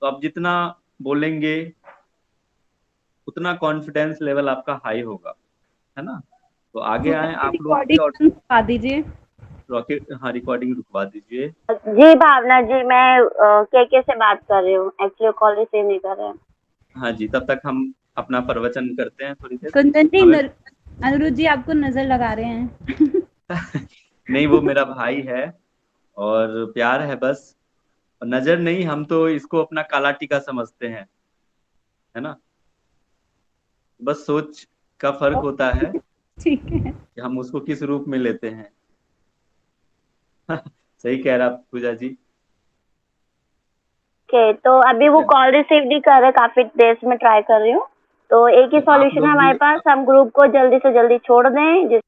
तो आप जितना बोलेंगे उतना कॉन्फिडेंस लेवल आपका हाई होगा, है ना। तो आगे आए आप लोग भी और रुकवा दीजिए। हाँ रिकॉर्डिंग रुकवा दीजिए। जी भावना जी, मैं के से बात कर रही हूँ, एक्चुअली कॉल रिसीव नहीं कर रहे हैं। हाँ जी, तब तक हम अपना प्रवचन करते हैं थोड़ी देर। कुंदन जी, अनुरुद्ध जी आपको नजर लगा रहे हैं। नहीं, वो मेरा भाई है और प्यार है बस, नजर नहीं, हम तो इसको अपना काला टीका समझते हैं, है ना। बस सोच का फर्क होता है ठीक है कि हम उसको किस रूप में लेते हैं। सही कह रहा पूजा जी। ओके, तो अभी वो कॉल रिसीव नहीं कर रहे, काफी देर से मैं ट्राई कर रही हूँ, तो एक ही सॉल्यूशन है हमारे पास, हम ग्रुप को जल्दी से जल्दी छोड़ दें।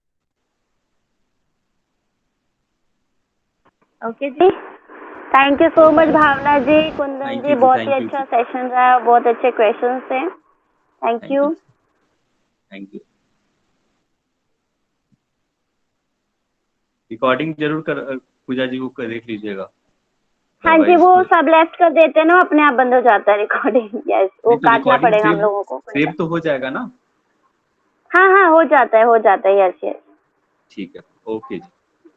ओके जी, thank you so much Bhavna ji, Kundan ji, बहुत ही अच्छा सेशन रहा, बहुत अच्छे क्वेश्चंस थे। Thank you. Thank you. Recording जरूर कर पूजा जी को देख लीजिएगा। हाँ जी, वो सब लेफ्ट कर देते हैं ना, अपने आप बंद हो जाता है रिकॉर्डिंग। यस, वो काटना पड़ेगा हम लोगों को। सेव तो हो जाएगा ना? हाँ हाँ, हो जाता है। यस यस, ठीक है, ओके जी।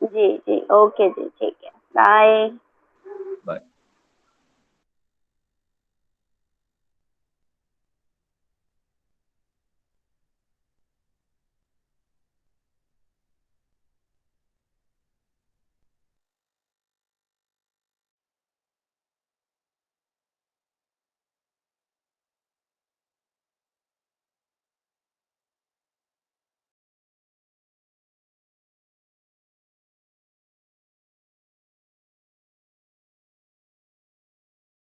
जी जी, ओके जी, ठीक है, बाय। बाय।